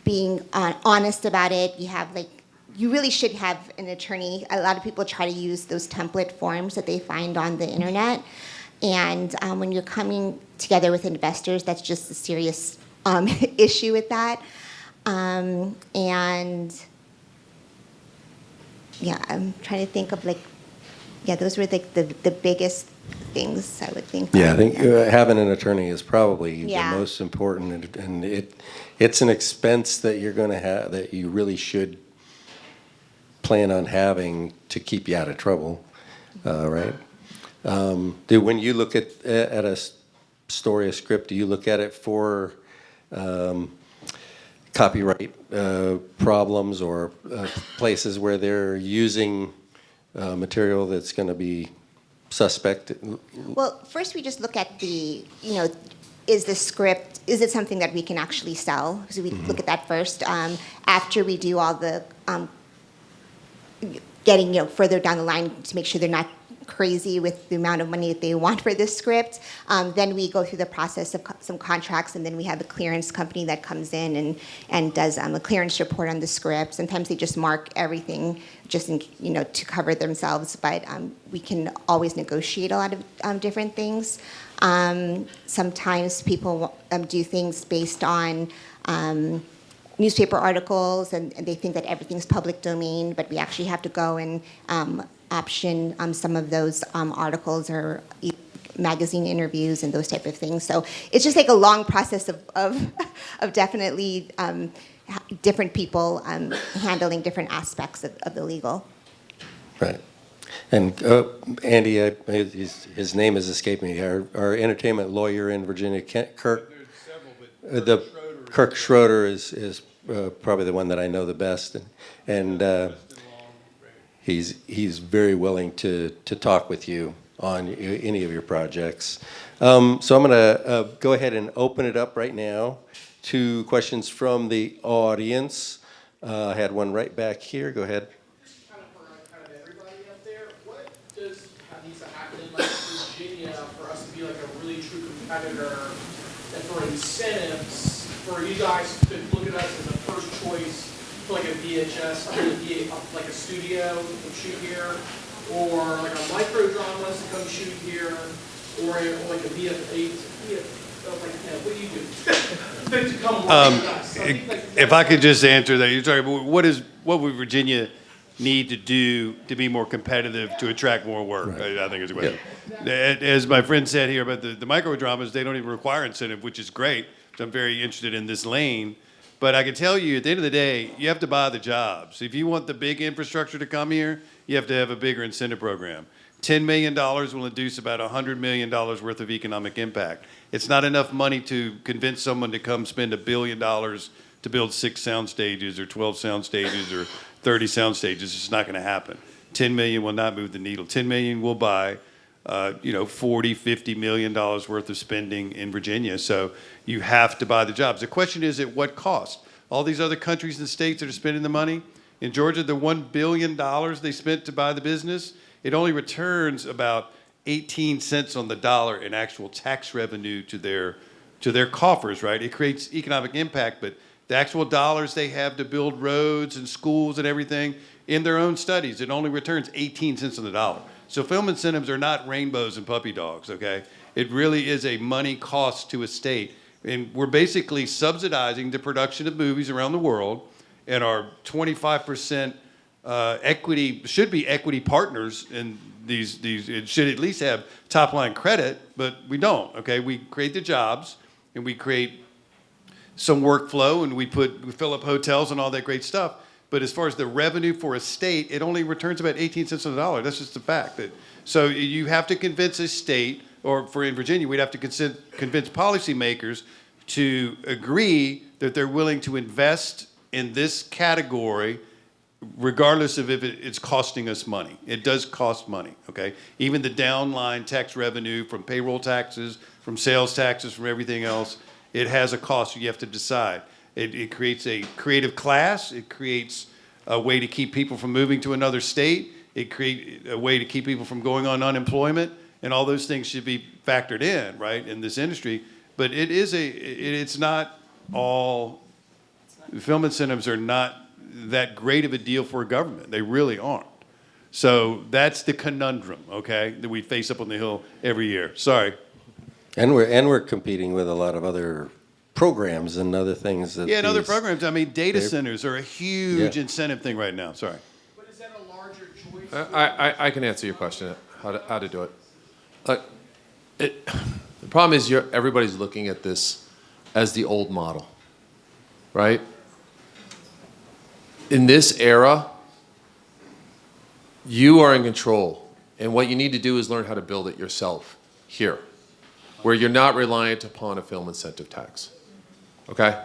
Being honest about it, you really should have an attorney. A lot of people try to use those template forms that they find on the internet. And when you're coming together with investors, that's just a serious issue with that. And yeah, I'm trying to think of those were the biggest things I would think. Yeah, I think having an attorney is probably Yeah. the most important, and it's an expense that you're going to have that you really should plan on having to keep you out of trouble, right? When you look at a story, a script, do you look at it for copyright problems or places where they're using material that's going to be suspect? Well, first we just look at is the script, is it something that we can actually sell? So we look at that first. After we do all the getting further down the line to make sure they're not crazy with the amount of money that they want for this script. Then we go through the process of some contracts, and then we have a clearance company that comes in and does a clearance report on the script. Sometimes they just mark everything just to cover themselves, but we can always negotiate a lot of different things. Sometimes people do things based on newspaper articles, and they think that everything's public domain, but we actually have to go and option some of those articles or magazine interviews and those type of things. So it's just like a long process of definitely different people handling different aspects of the legal. Right. And Andy, his name has escaped me. Our entertainment lawyer in Virginia, Kirk. There's several, but Kirk Schroeder is probably the one that I know the best, and he's very willing to talk with you on any of your projects. So I'm going to go ahead and open it up right now to questions from the audience. I had one right back here. Go ahead. Needs to happen in like Virginia for us to be like a really true competitor, and for incentives for you guys to look at us as a first choice for like a VHS, like a studio to shoot here, or like a micro dramas to come shoot here, or like a VF8. What do you do to come work with us? If I could just answer that, you're talking about what would Virginia need to do to be more competitive to attract more work? Right. I think is a question. Yeah. As my friend said here about the micro dramas, they don't even require incentive, which is great. So I'm very interested in this lane. But I can tell you, at the end of the day, you have to buy the jobs. If you want the big infrastructure to come here, you have to have a bigger incentive program. $10 million will induce about $100 million worth of economic impact. It's not enough money to convince someone to come spend $1 billion to build 6 sound stages or 12 sound stages or 30 sound stages. It's just not going to happen. 10 million will not move the needle. 10 million will buy, 40, 50 million dollars worth of spending in Virginia. So you have to buy the jobs. The question is, at what cost? All these other countries and states that are spending the money, in Georgia, the $1 billion they spent to buy the business, it only returns about 18 cents on the dollar in actual tax revenue to their coffers, right? It creates economic impact, but the actual dollars they have to build roads and schools and everything, in their own studies, it only returns 18 cents on the dollar. So film incentives are not rainbows and puppy dogs, okay? It really is a money cost to a state. And we're basically subsidizing the production of movies around the world, and our 25% equity should be equity partners in these. It should at least have top line credit, but we don't, okay? We create the jobs, and we create some workflow, and we fill up hotels and all that great stuff. But as far as the revenue for a state, it only returns about 18 cents on the dollar. That's just a fact. So you have to convince a state, or in Virginia, we'd have to convince policymakers to agree that they're willing to invest in this category, regardless of if it's costing us money. It does cost money, okay? Even the downline tax revenue from payroll taxes, from sales taxes, from everything else, it has a cost. You have to decide. It creates a creative class. It creates a way to keep people from moving to another state. It creates a way to keep people from going on unemployment. And all those things should be factored in, right, in this industry. But it's not all, film incentives are not that great of a deal for a government. They really aren't. So that's the conundrum, okay, that we face up on the Hill every year. Sorry. And we're competing with a lot of other programs and other things that. Yeah, and other programs. I mean, data centers are a huge incentive thing right now. Sorry. But is that a larger choice? I can answer your question. How to do it. The problem is everybody's looking at this as the old model, right? In this era, you are in control, and what you need to do is learn how to build it yourself here, where you're not reliant upon a film incentive tax. Okay?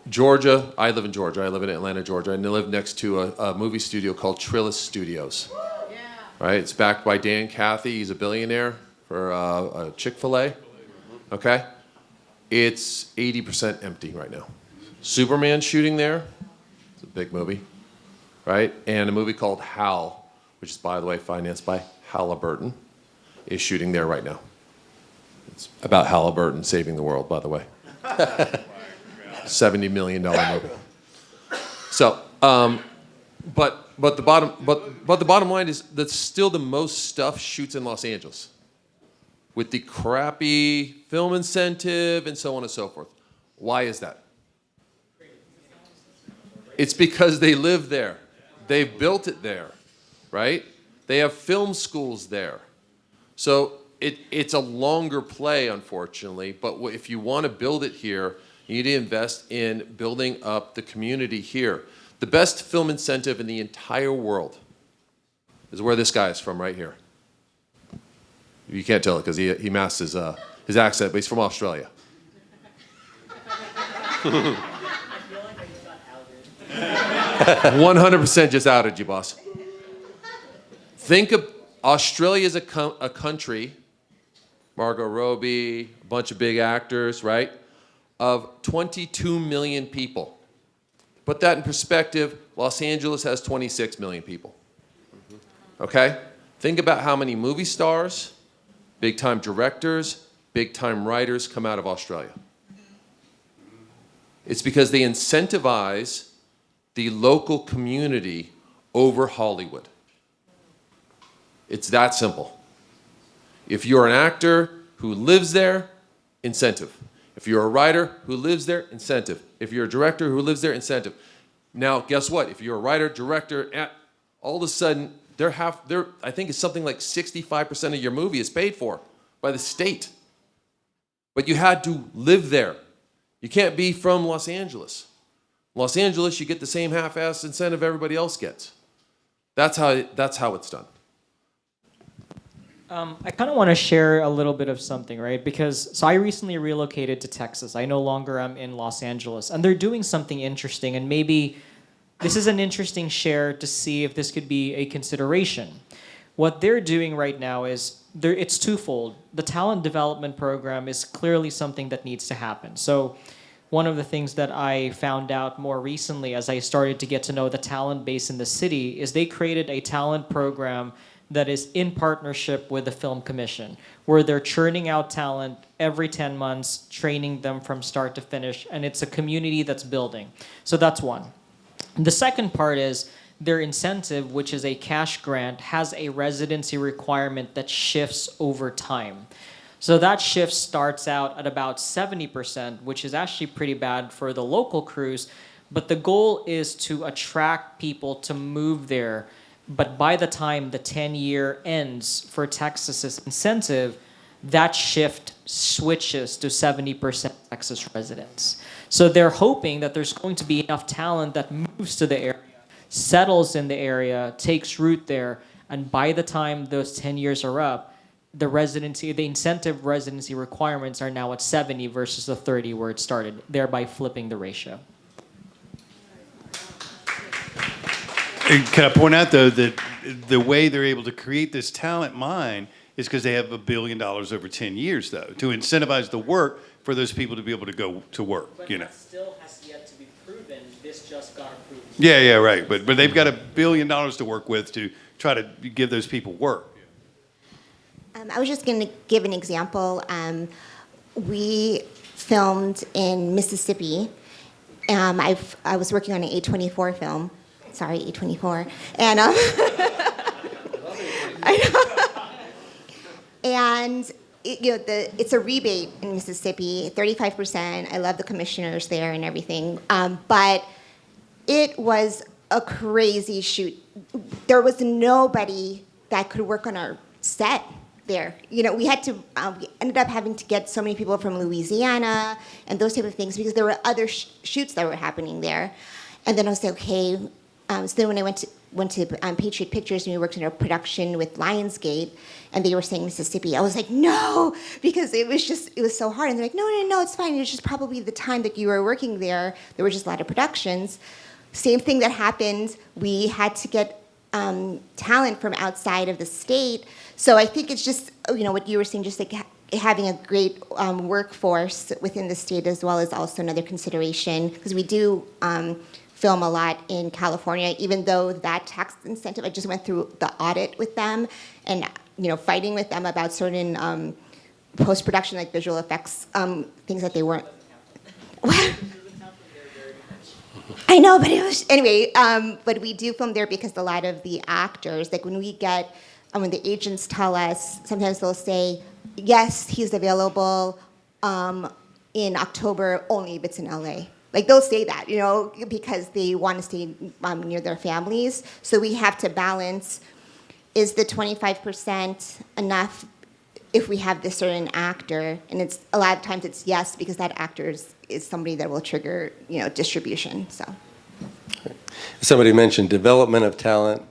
Georgia, I live in Georgia. I live in Atlanta, Georgia, and I live next to a movie studio called Trillis Studios. Yeah. Right? It's backed by Dan Cathy. He's a billionaire for Chick-fil-A. Okay? It's 80% empty right now. Superman shooting there. It's a big movie. Right? And a movie called Hal, which is, by the way, financed by Halliburton, is shooting there right now. It's about Halliburton saving the world, by the way. $70 million movie. So, but the bottom line is that still the most stuff shoots in Los Angeles, with the crappy film incentive and so on and so forth. Why is that? It's because they live there. They've built it there, right? They have film schools there. So it's a longer play, unfortunately, but if you want to build it here, you need to invest in building up the community here. The best film incentive in the entire world is where this guy is from, right here. You can't tell it because he masked his accent, but he's from Australia. 100% just outed you, boss. Think of Australia as a country, Margot Robbie, a bunch of big actors, right, of 22 million people. Put that in perspective, Los Angeles has 26 million people. Okay? Think about how many movie stars, big-time directors, big-time writers come out of Australia. It's because they incentivize the local community over Hollywood. It's that simple. If you're an actor who lives there, incentive. If you're a writer who lives there, incentive. If you're a director who lives there, incentive. Now, guess what? If you're a writer, director, all of a sudden, I think it's something like 65% of your movie is paid for by the state. But you had to live there. You can't be from Los Angeles. Los Angeles, you get the same half-ass incentive everybody else gets. That's how it's done. I kind of want to share a little bit of something, right? So I recently relocated to Texas. I no longer am in Los Angeles. And they're doing something interesting. And maybe this is an interesting share to see if this could be a consideration. What they're doing right now is, it's twofold. The talent development program is clearly something that needs to happen. So one of the things that I found out more recently as I started to get to know the talent base in the city is they created a talent program that is in partnership with the Film Commission, where they're churning out talent every 10 months, training them from start to finish, and it's a community that's building. So that's one. The second part is their incentive, which is a cash grant, has a residency requirement that shifts over time. So that shift starts out at about 70%, which is actually pretty bad for the local crews, but the goal is to attract people to move there. But by the time the 10-year ends for Texas's incentive, that shift switches to 70% Texas residents. So they're hoping that there's going to be enough talent that moves to the area, settles in the area, takes root there, and by the time those 10 years are up, the incentive residency requirements are now at 70 versus the 30 where it started, thereby flipping the ratio. Can I point out, though, that the way they're able to create this talent mine is because they have $1 billion over 10 years, though, to incentivize the work for those people to be able to go to work, But that still has yet to be proven. This just got approved. Yeah, right. But they've got $1 billion to work with to try to give those people work. I was just going to give an example. We filmed in Mississippi. I was working on an A24 film. Sorry, A24. And and it's a rebate in Mississippi, 35%. I love the commissioners there and everything. But it was a crazy shoot. There was nobody that could work on our set there. We had to, we ended up having to get so many people from Louisiana and those type of things because there were other shoots that were happening there. And then I was like, okay. So then when I went to Patriot Pictures and we worked in a production with Lionsgate and they were saying Mississippi, I was like, no, because it was so hard. And they're like, no, it's fine. It's just probably the time that you were working there. There were just a lot of productions. Same thing that happened. We had to get talent from outside of the state. So I think it's just, what you were saying, just like having a great workforce within the state as well is also another consideration because we do film a lot in California, even though that tax incentive, I just went through the audit with them and, fighting with them about certain post-production, like visual effects, things that they weren't. I know, but it was, anyway, but we do film there because a lot of the actors, like when when the agents tell us, sometimes they'll say, yes, he's available in October only if it's in LA. Like they'll say that, because they want to stay near their families. So we have to balance, is the 25% enough if we have this certain actor? And it's a lot of times it's yes, because that actor is somebody that will trigger, distribution, so. Somebody mentioned development of talent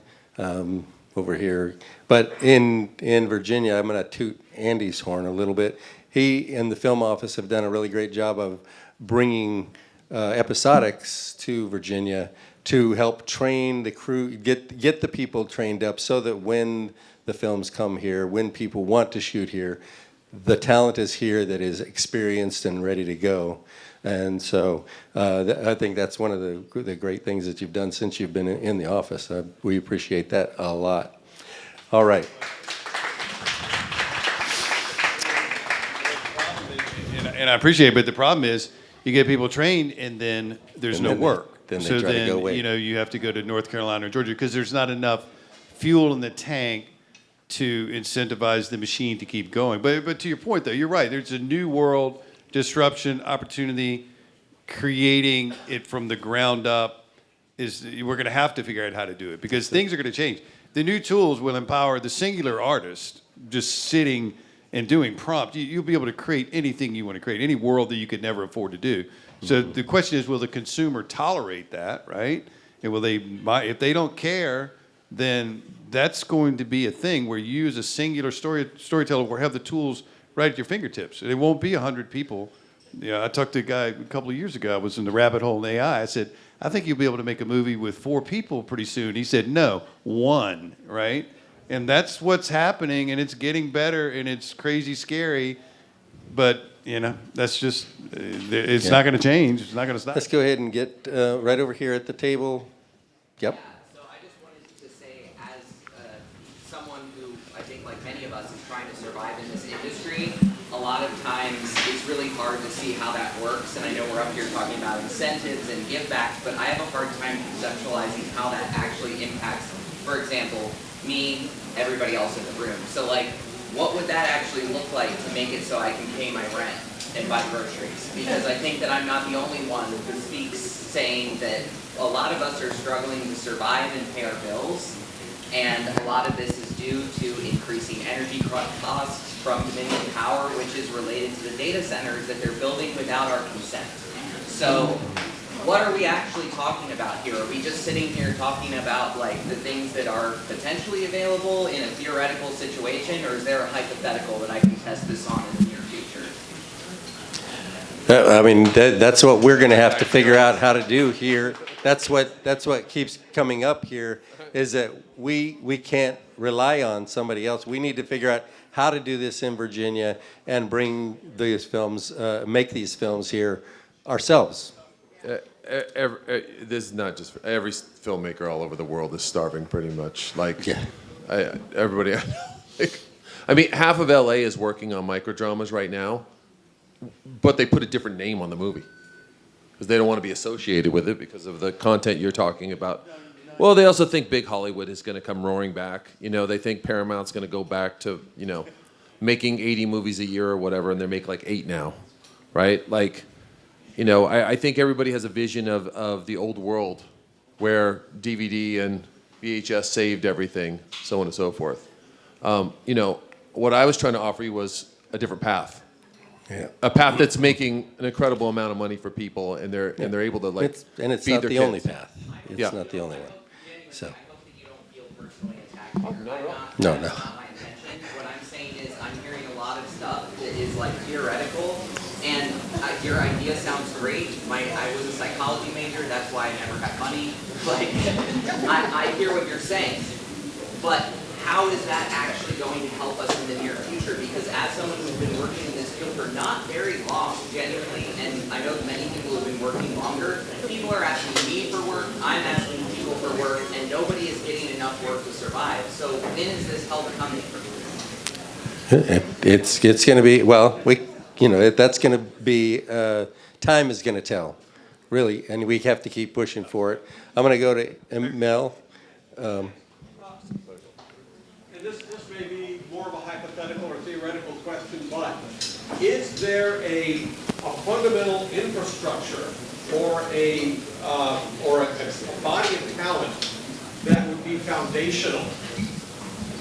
over here. But in Virginia, I'm going to toot Andy's horn a little bit. He and the film office have done a really great job of bringing episodics to Virginia to help train the crew, get the people trained up so that when the films come here, when people want to shoot here, the talent is here that is experienced and ready to go. And so I think that's one of the great things that you've done since you've been in the office. We appreciate that a lot. All right. And I appreciate it, but the problem is you get people trained and then there's no work. Then they try to go away. You have to go to North Carolina or Georgia because there's not enough fuel in the tank to incentivize the machine to keep going. But to your point, though, you're right. There's a new world, disruption, opportunity, creating it from the ground up. We're going to have to figure out how to do it because things are going to change. The new tools will empower the singular artist just sitting and doing prompt. You'll be able to create anything you want to create, any world that you could never afford to do. So the question is, will the consumer tolerate that, right? And will they? If they don't care, then that's going to be a thing where you, as a singular storyteller, will have the tools right at your fingertips. And it won't be 100 people. I talked to a guy a couple of years ago. I was in the rabbit hole in AI. I said, I think you'll be able to make a movie with 4 people pretty soon. He said, no, 1, right? And that's what's happening, and it's getting better, and it's crazy scary. But, that's just, it's not going to change. It's not going to stop. Let's go ahead and get right over here at the table. Yep. So I just wanted to say, as someone who I think, like many of us, is trying to survive in this industry, a lot of times it's really hard to see how that works. And I know we're up here talking about incentives and give backs, but I have a hard time conceptualizing how that actually impacts, for example, me, everybody else in the room. So what would that actually look like to make it so I can pay my rent and buy groceries? Because I think that I'm not the only one who speaks saying that a lot of us are struggling to survive and pay our bills, and a lot of this is due to increasing energy costs from Dominion Power, which is related to the data centers that they're building without our consent. So what are we actually talking about here? Are we just sitting here talking about the things that are potentially available in a theoretical situation, or is there a hypothetical that I can test this on in the near future? That's what we're going to have to figure out how to do here. That's what keeps coming up here, is that we can't rely on somebody else. We need to figure out how to do this in Virginia and bring these films, make these films here ourselves. This is not just every filmmaker all over the world is starving pretty much. Everybody. Half of LA is working on microdramas right now, but they put a different name on the movie because they don't want to be associated with it because of the content you're talking about. Well, they also think big Hollywood is going to come roaring back. They think Paramount's going to go back to making 80 movies a year or whatever, and they make 8 now, right? I think everybody has a vision of the old world where DVD and VHS saved everything, so on and so forth. What I was trying to offer you was a different path. Yeah. A path that's making an incredible amount of money for people, and they're able to it's feed not their the kids. only path. It's not the only one. So. No. What I'm saying is I'm hearing a lot of stuff that is theoretical, and your idea sounds great. I was a psychology major, that's why I never had money. I hear what you're saying, but how is that actually going to help us in the near future? Because as someone who's been working in this field for not very long, genuinely, and I know many people who have been working longer, people are asking me for work, nobody is getting enough work to survive. So when is this help coming? It's going to be, well, that's going to be, time is going to tell, really, and we have to keep pushing for it. I'm going to go to Mel. And this may be more of a hypothetical or theoretical question, but is there a fundamental infrastructure or a body of talent that would be foundational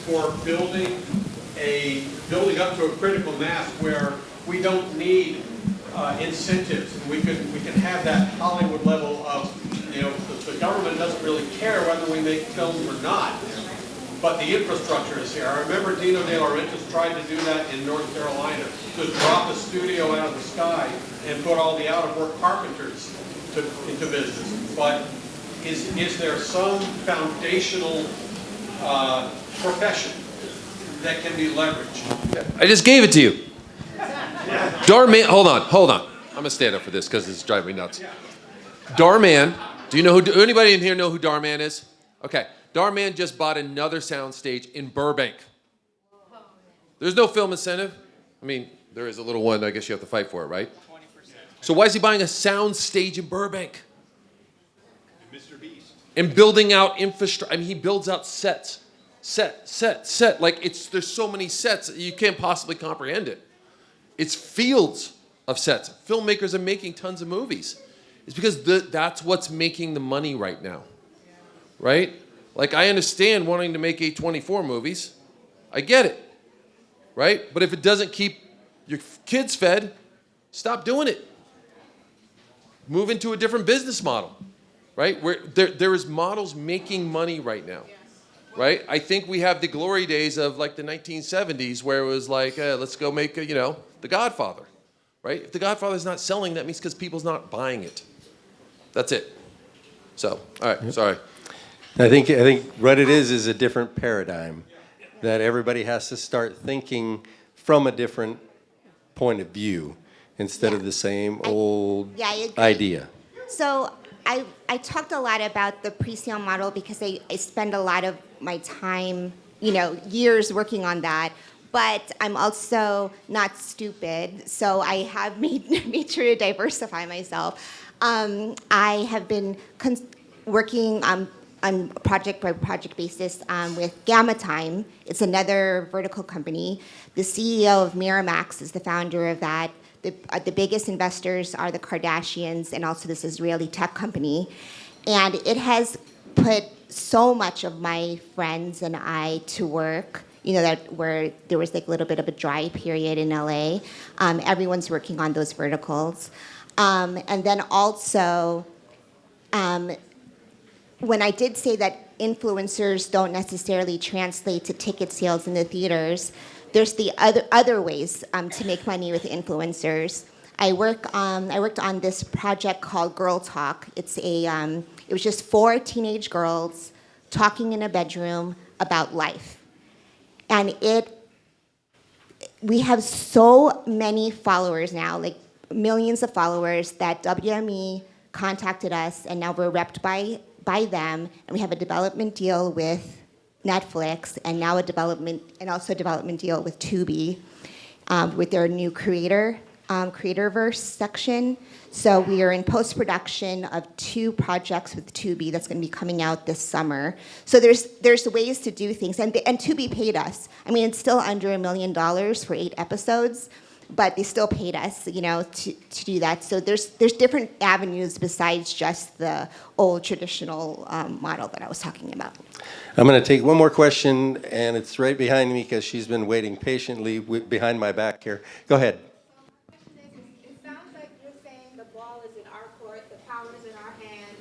for building up to a critical mass where we don't need incentives, and we can have that Hollywood level of, the government doesn't really care whether we make films or not, but the infrastructure is here. I remember Dino De Laurentiis tried to do that in North Carolina, just drop a studio out of the sky and put all the out-of-work carpenters into business. But is there some foundational profession that can be leveraged? I just gave it to you. Darman, hold on. I'm gonna stand up for this because it's driving me nuts. Darman, do you know anybody in here know who Darman is? Okay, Darman just bought another soundstage in Burbank. There's no film incentive. I mean, there is a little one. I guess you have to fight for it, right? 20%. So why is he buying a soundstage in Burbank? Mr. Beast. And building out infrastructure. I mean, he builds out sets. Set. Like, there's so many sets that you can't possibly comprehend it. It's fields of sets. Filmmakers are making tons of movies. It's because that's what's making the money right now, right? Like, I understand wanting to make A24 movies. I get it, right? But if it doesn't keep your kids fed, stop doing it. Move into a different business model, right? Where there is models making money right now. Right? I think we have the glory days of like the 1970s where it was like, let's go make, The Godfather, right? If The Godfather's not selling, that means because people's not buying it. That's it. So, all right, sorry. I think what it is a different paradigm that everybody has to start thinking from a different point of view instead of the same old idea. So I talked a lot about the pre-sale model because I spend a lot of my time, years working on that. But I'm also not stupid, so I have made sure to diversify myself. I have been working on project by project basis with Gamma Time. It's another vertical company. The CEO of Miramax is the founder of that. The biggest investors are the Kardashians and also this Israeli tech company. And it has put so much of my friends and I to work, where there was like a little bit of a dry period in LA. Everyone's working on those verticals. And then also, when I did say that influencers don't necessarily translate to ticket sales in the theaters, there's the other ways to make money with influencers. I worked on this project called Girl Talk. It was just 4 teenage girls talking in a bedroom about life. And we have so many followers now, like millions of followers, that WME contacted us, and now we're repped by them, and we have a development deal with Netflix, and now a development deal with Tubi, with their new Creatorverse section. So we are in post-production of 2 projects with Tubi that's going to be coming out this summer. So there's ways to do things, and Tubi paid us. I mean, it's still under $1 million for 8 episodes, but they still paid us, to do that. So there's different avenues besides just the old traditional model that I was talking about. I'm going to take one more question, and it's right behind me because she's been waiting patiently behind my back here. Go ahead. It sounds like you're saying the ball is in our court, the power is in our hands,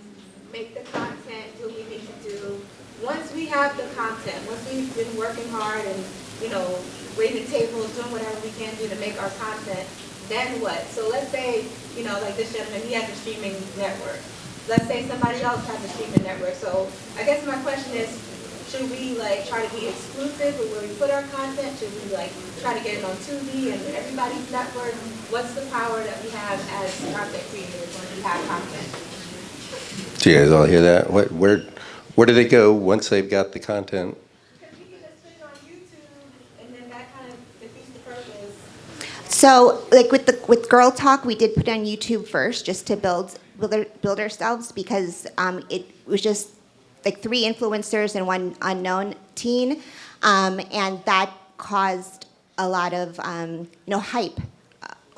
make the content, do what we need to do. Once we have the content, once we've been working hard and, waiting tables, doing whatever we can do to make our content, then what? So let's say, like this gentleman, he has a streaming network. Let's say somebody else has a streaming network. So I guess my question is, should we try to be exclusive with where we put our content? Should we try to get it on Tubi and everybody's network? What's the power that we have as content creators when we have content? Do you guys all hear that? Where do they go once they've got the content? So, like with Girl Talk, we did put it on YouTube first, just to build ourselves, because it was just like 3 influencers and 1 unknown teen, and that caused a lot of hype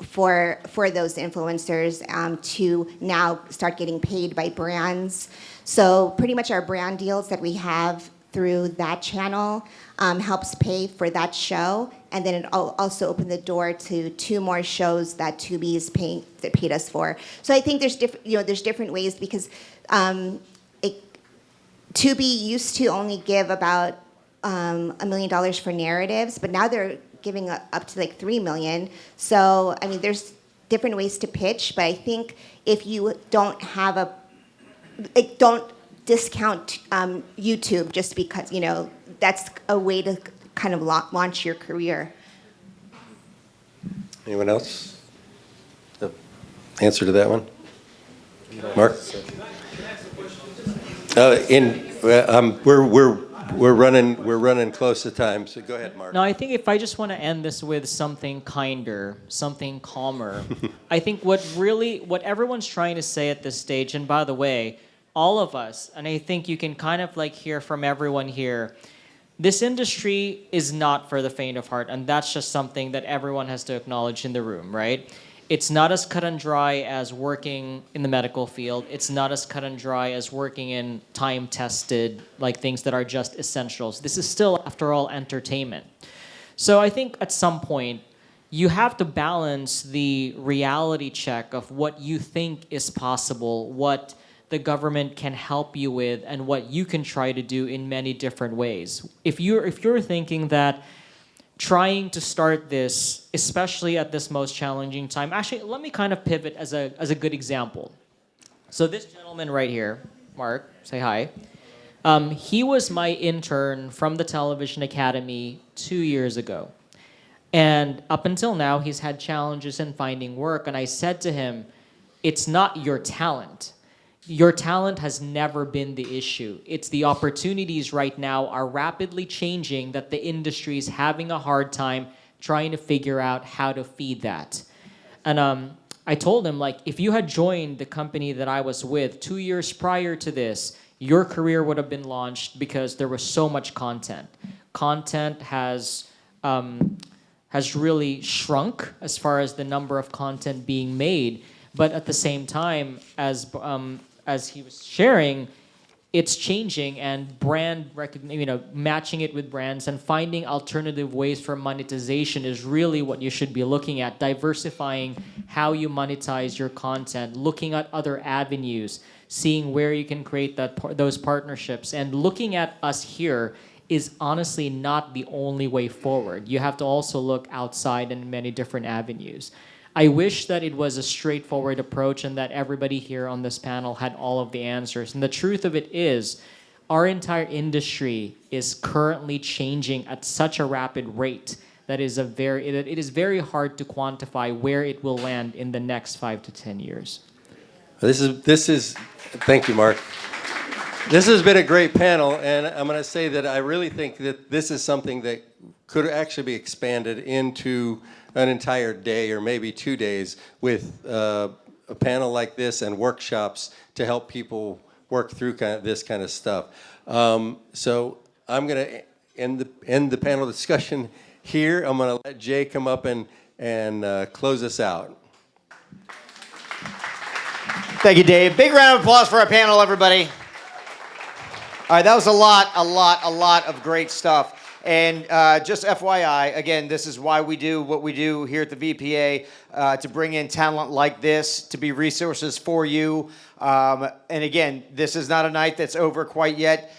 for those influencers to now start getting paid by brands. So pretty much our brand deals that we have through that channel helps pay for that show, and then it also opened the door to 2 more shows that Tubi is paid us for. So I think there's different ways, because Tubi used to only give about $1 million for narratives, but now they're giving up to like $3 million. So I mean, there's different ways to pitch, but I think if you don't have don't discount YouTube just because that's a way to kind of launch your career. Anyone else? The answer to that one? Mark? We're running close to time, so go ahead, Mark. No, I think if I just want to end this with something kinder, something calmer, I think what everyone's trying to say at this stage, and by the way, all of us, and I think you can kind of like hear from everyone here, this industry is not for the faint of heart, and that's just something that everyone has to acknowledge in the room, right? It's not as cut and dry as working in the medical field. It's not as cut and dry as working in time-tested, like things that are just essentials. This is still, after all, entertainment. So I think at some point, you have to balance the reality check of what you think is possible, what the government can help you with, and what you can try to do in many different ways. If you're thinking that trying to start this, especially at this most challenging time, actually, let me kind of pivot as a good example. So this gentleman right here, Mark, say hi. He was my intern from the Television Academy 2 years ago. And up until now, he's had challenges in finding work. And I said to him, it's not your talent. Your talent has never been the issue. It's the opportunities right now are rapidly changing that the industry is having a hard time trying to figure out how to feed that. And I told him, like, if you had joined the company that I was with 2 years prior to this, your career would have been launched because there was so much content. Content has really shrunk as far as the number of content being made. But at the same time, as he was sharing, it's changing, and brand recognition, matching it with brands and finding alternative ways for monetization is really what you should be looking at. Diversifying how you monetize your content, looking at other avenues, seeing where you can create those partnerships, and looking at us here is honestly not the only way forward. You have to also look outside in many different avenues. I wish that it was a straightforward approach and that everybody here on this panel had all of the answers. And the truth of it is, our entire industry is currently changing at such a rapid rate that it is very hard to quantify where it will land in the next 5 to 10 years. This is. Thank you, Mark. This has been a great panel, and I'm going to say that I really think that this is something that could actually be expanded into an entire day or maybe 2 days with a panel like this and workshops to help people work through this kind of stuff. So I'm going to end the panel discussion here. I'm going to let Jay come up and close us out. Thank you, Dave. Big round of applause for our panel, everybody. All right, that was a lot of great stuff. And just FYI, again, this is why we do what we do here at the VPA, to bring in talent like this, to be resources for you. And again, this is not a night that's over quite yet.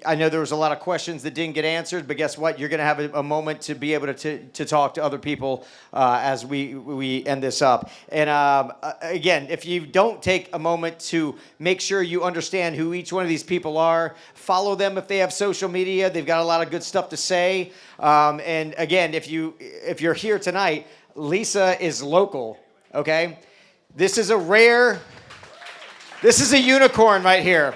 I know there was a lot of questions that didn't get answered, but guess what? You're going to have a moment to be able to talk to other people as we end this up. And again, if you don't take a moment to make sure you understand who each one of these people are, follow them if they have social media. They've got a lot of good stuff to say. And again, if you're here tonight, Lisa is local, okay? This is a unicorn right here.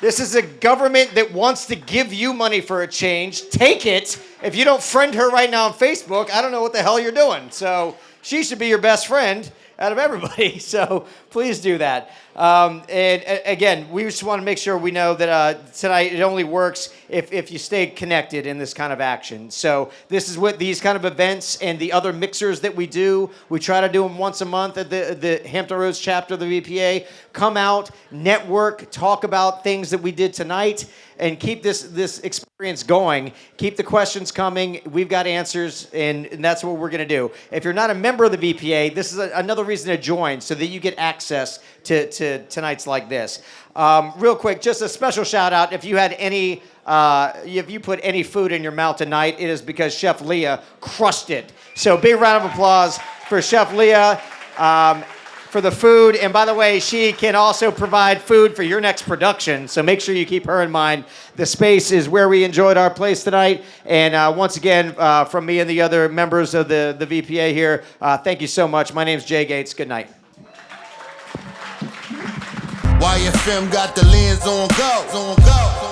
This is a government that wants to give you money for a change. Take it. If you don't friend her right now on Facebook, I don't know what the hell you're doing. So she should be your best friend out of everybody. So please do that. Again, we just want to make sure we know that tonight it only works if you stay connected in this kind of action. So this is what these kind of events and the other mixers that we do. We try to do them once a month at the Hampton Roads chapter of the VPA. Come out, network, talk about things that we did tonight, and keep this experience going. Keep the questions coming. We've got answers, and that's what we're going to do. If you're not a member of the VPA, this is another reason to join so that you get access to tonight's like this. Real quick, just a special shout out. If you had any, if you put any food in your mouth tonight, it is because Chef Leah crushed it. So big round of applause for Chef Leah. For the food. And by the way, she can also provide food for your next production. So make sure you keep her in mind. The space is where we enjoyed our place tonight. And once again, from me and the other members of the VPA here, thank you so much. My name's Jay Gates. Good night. YFM got the lens on go.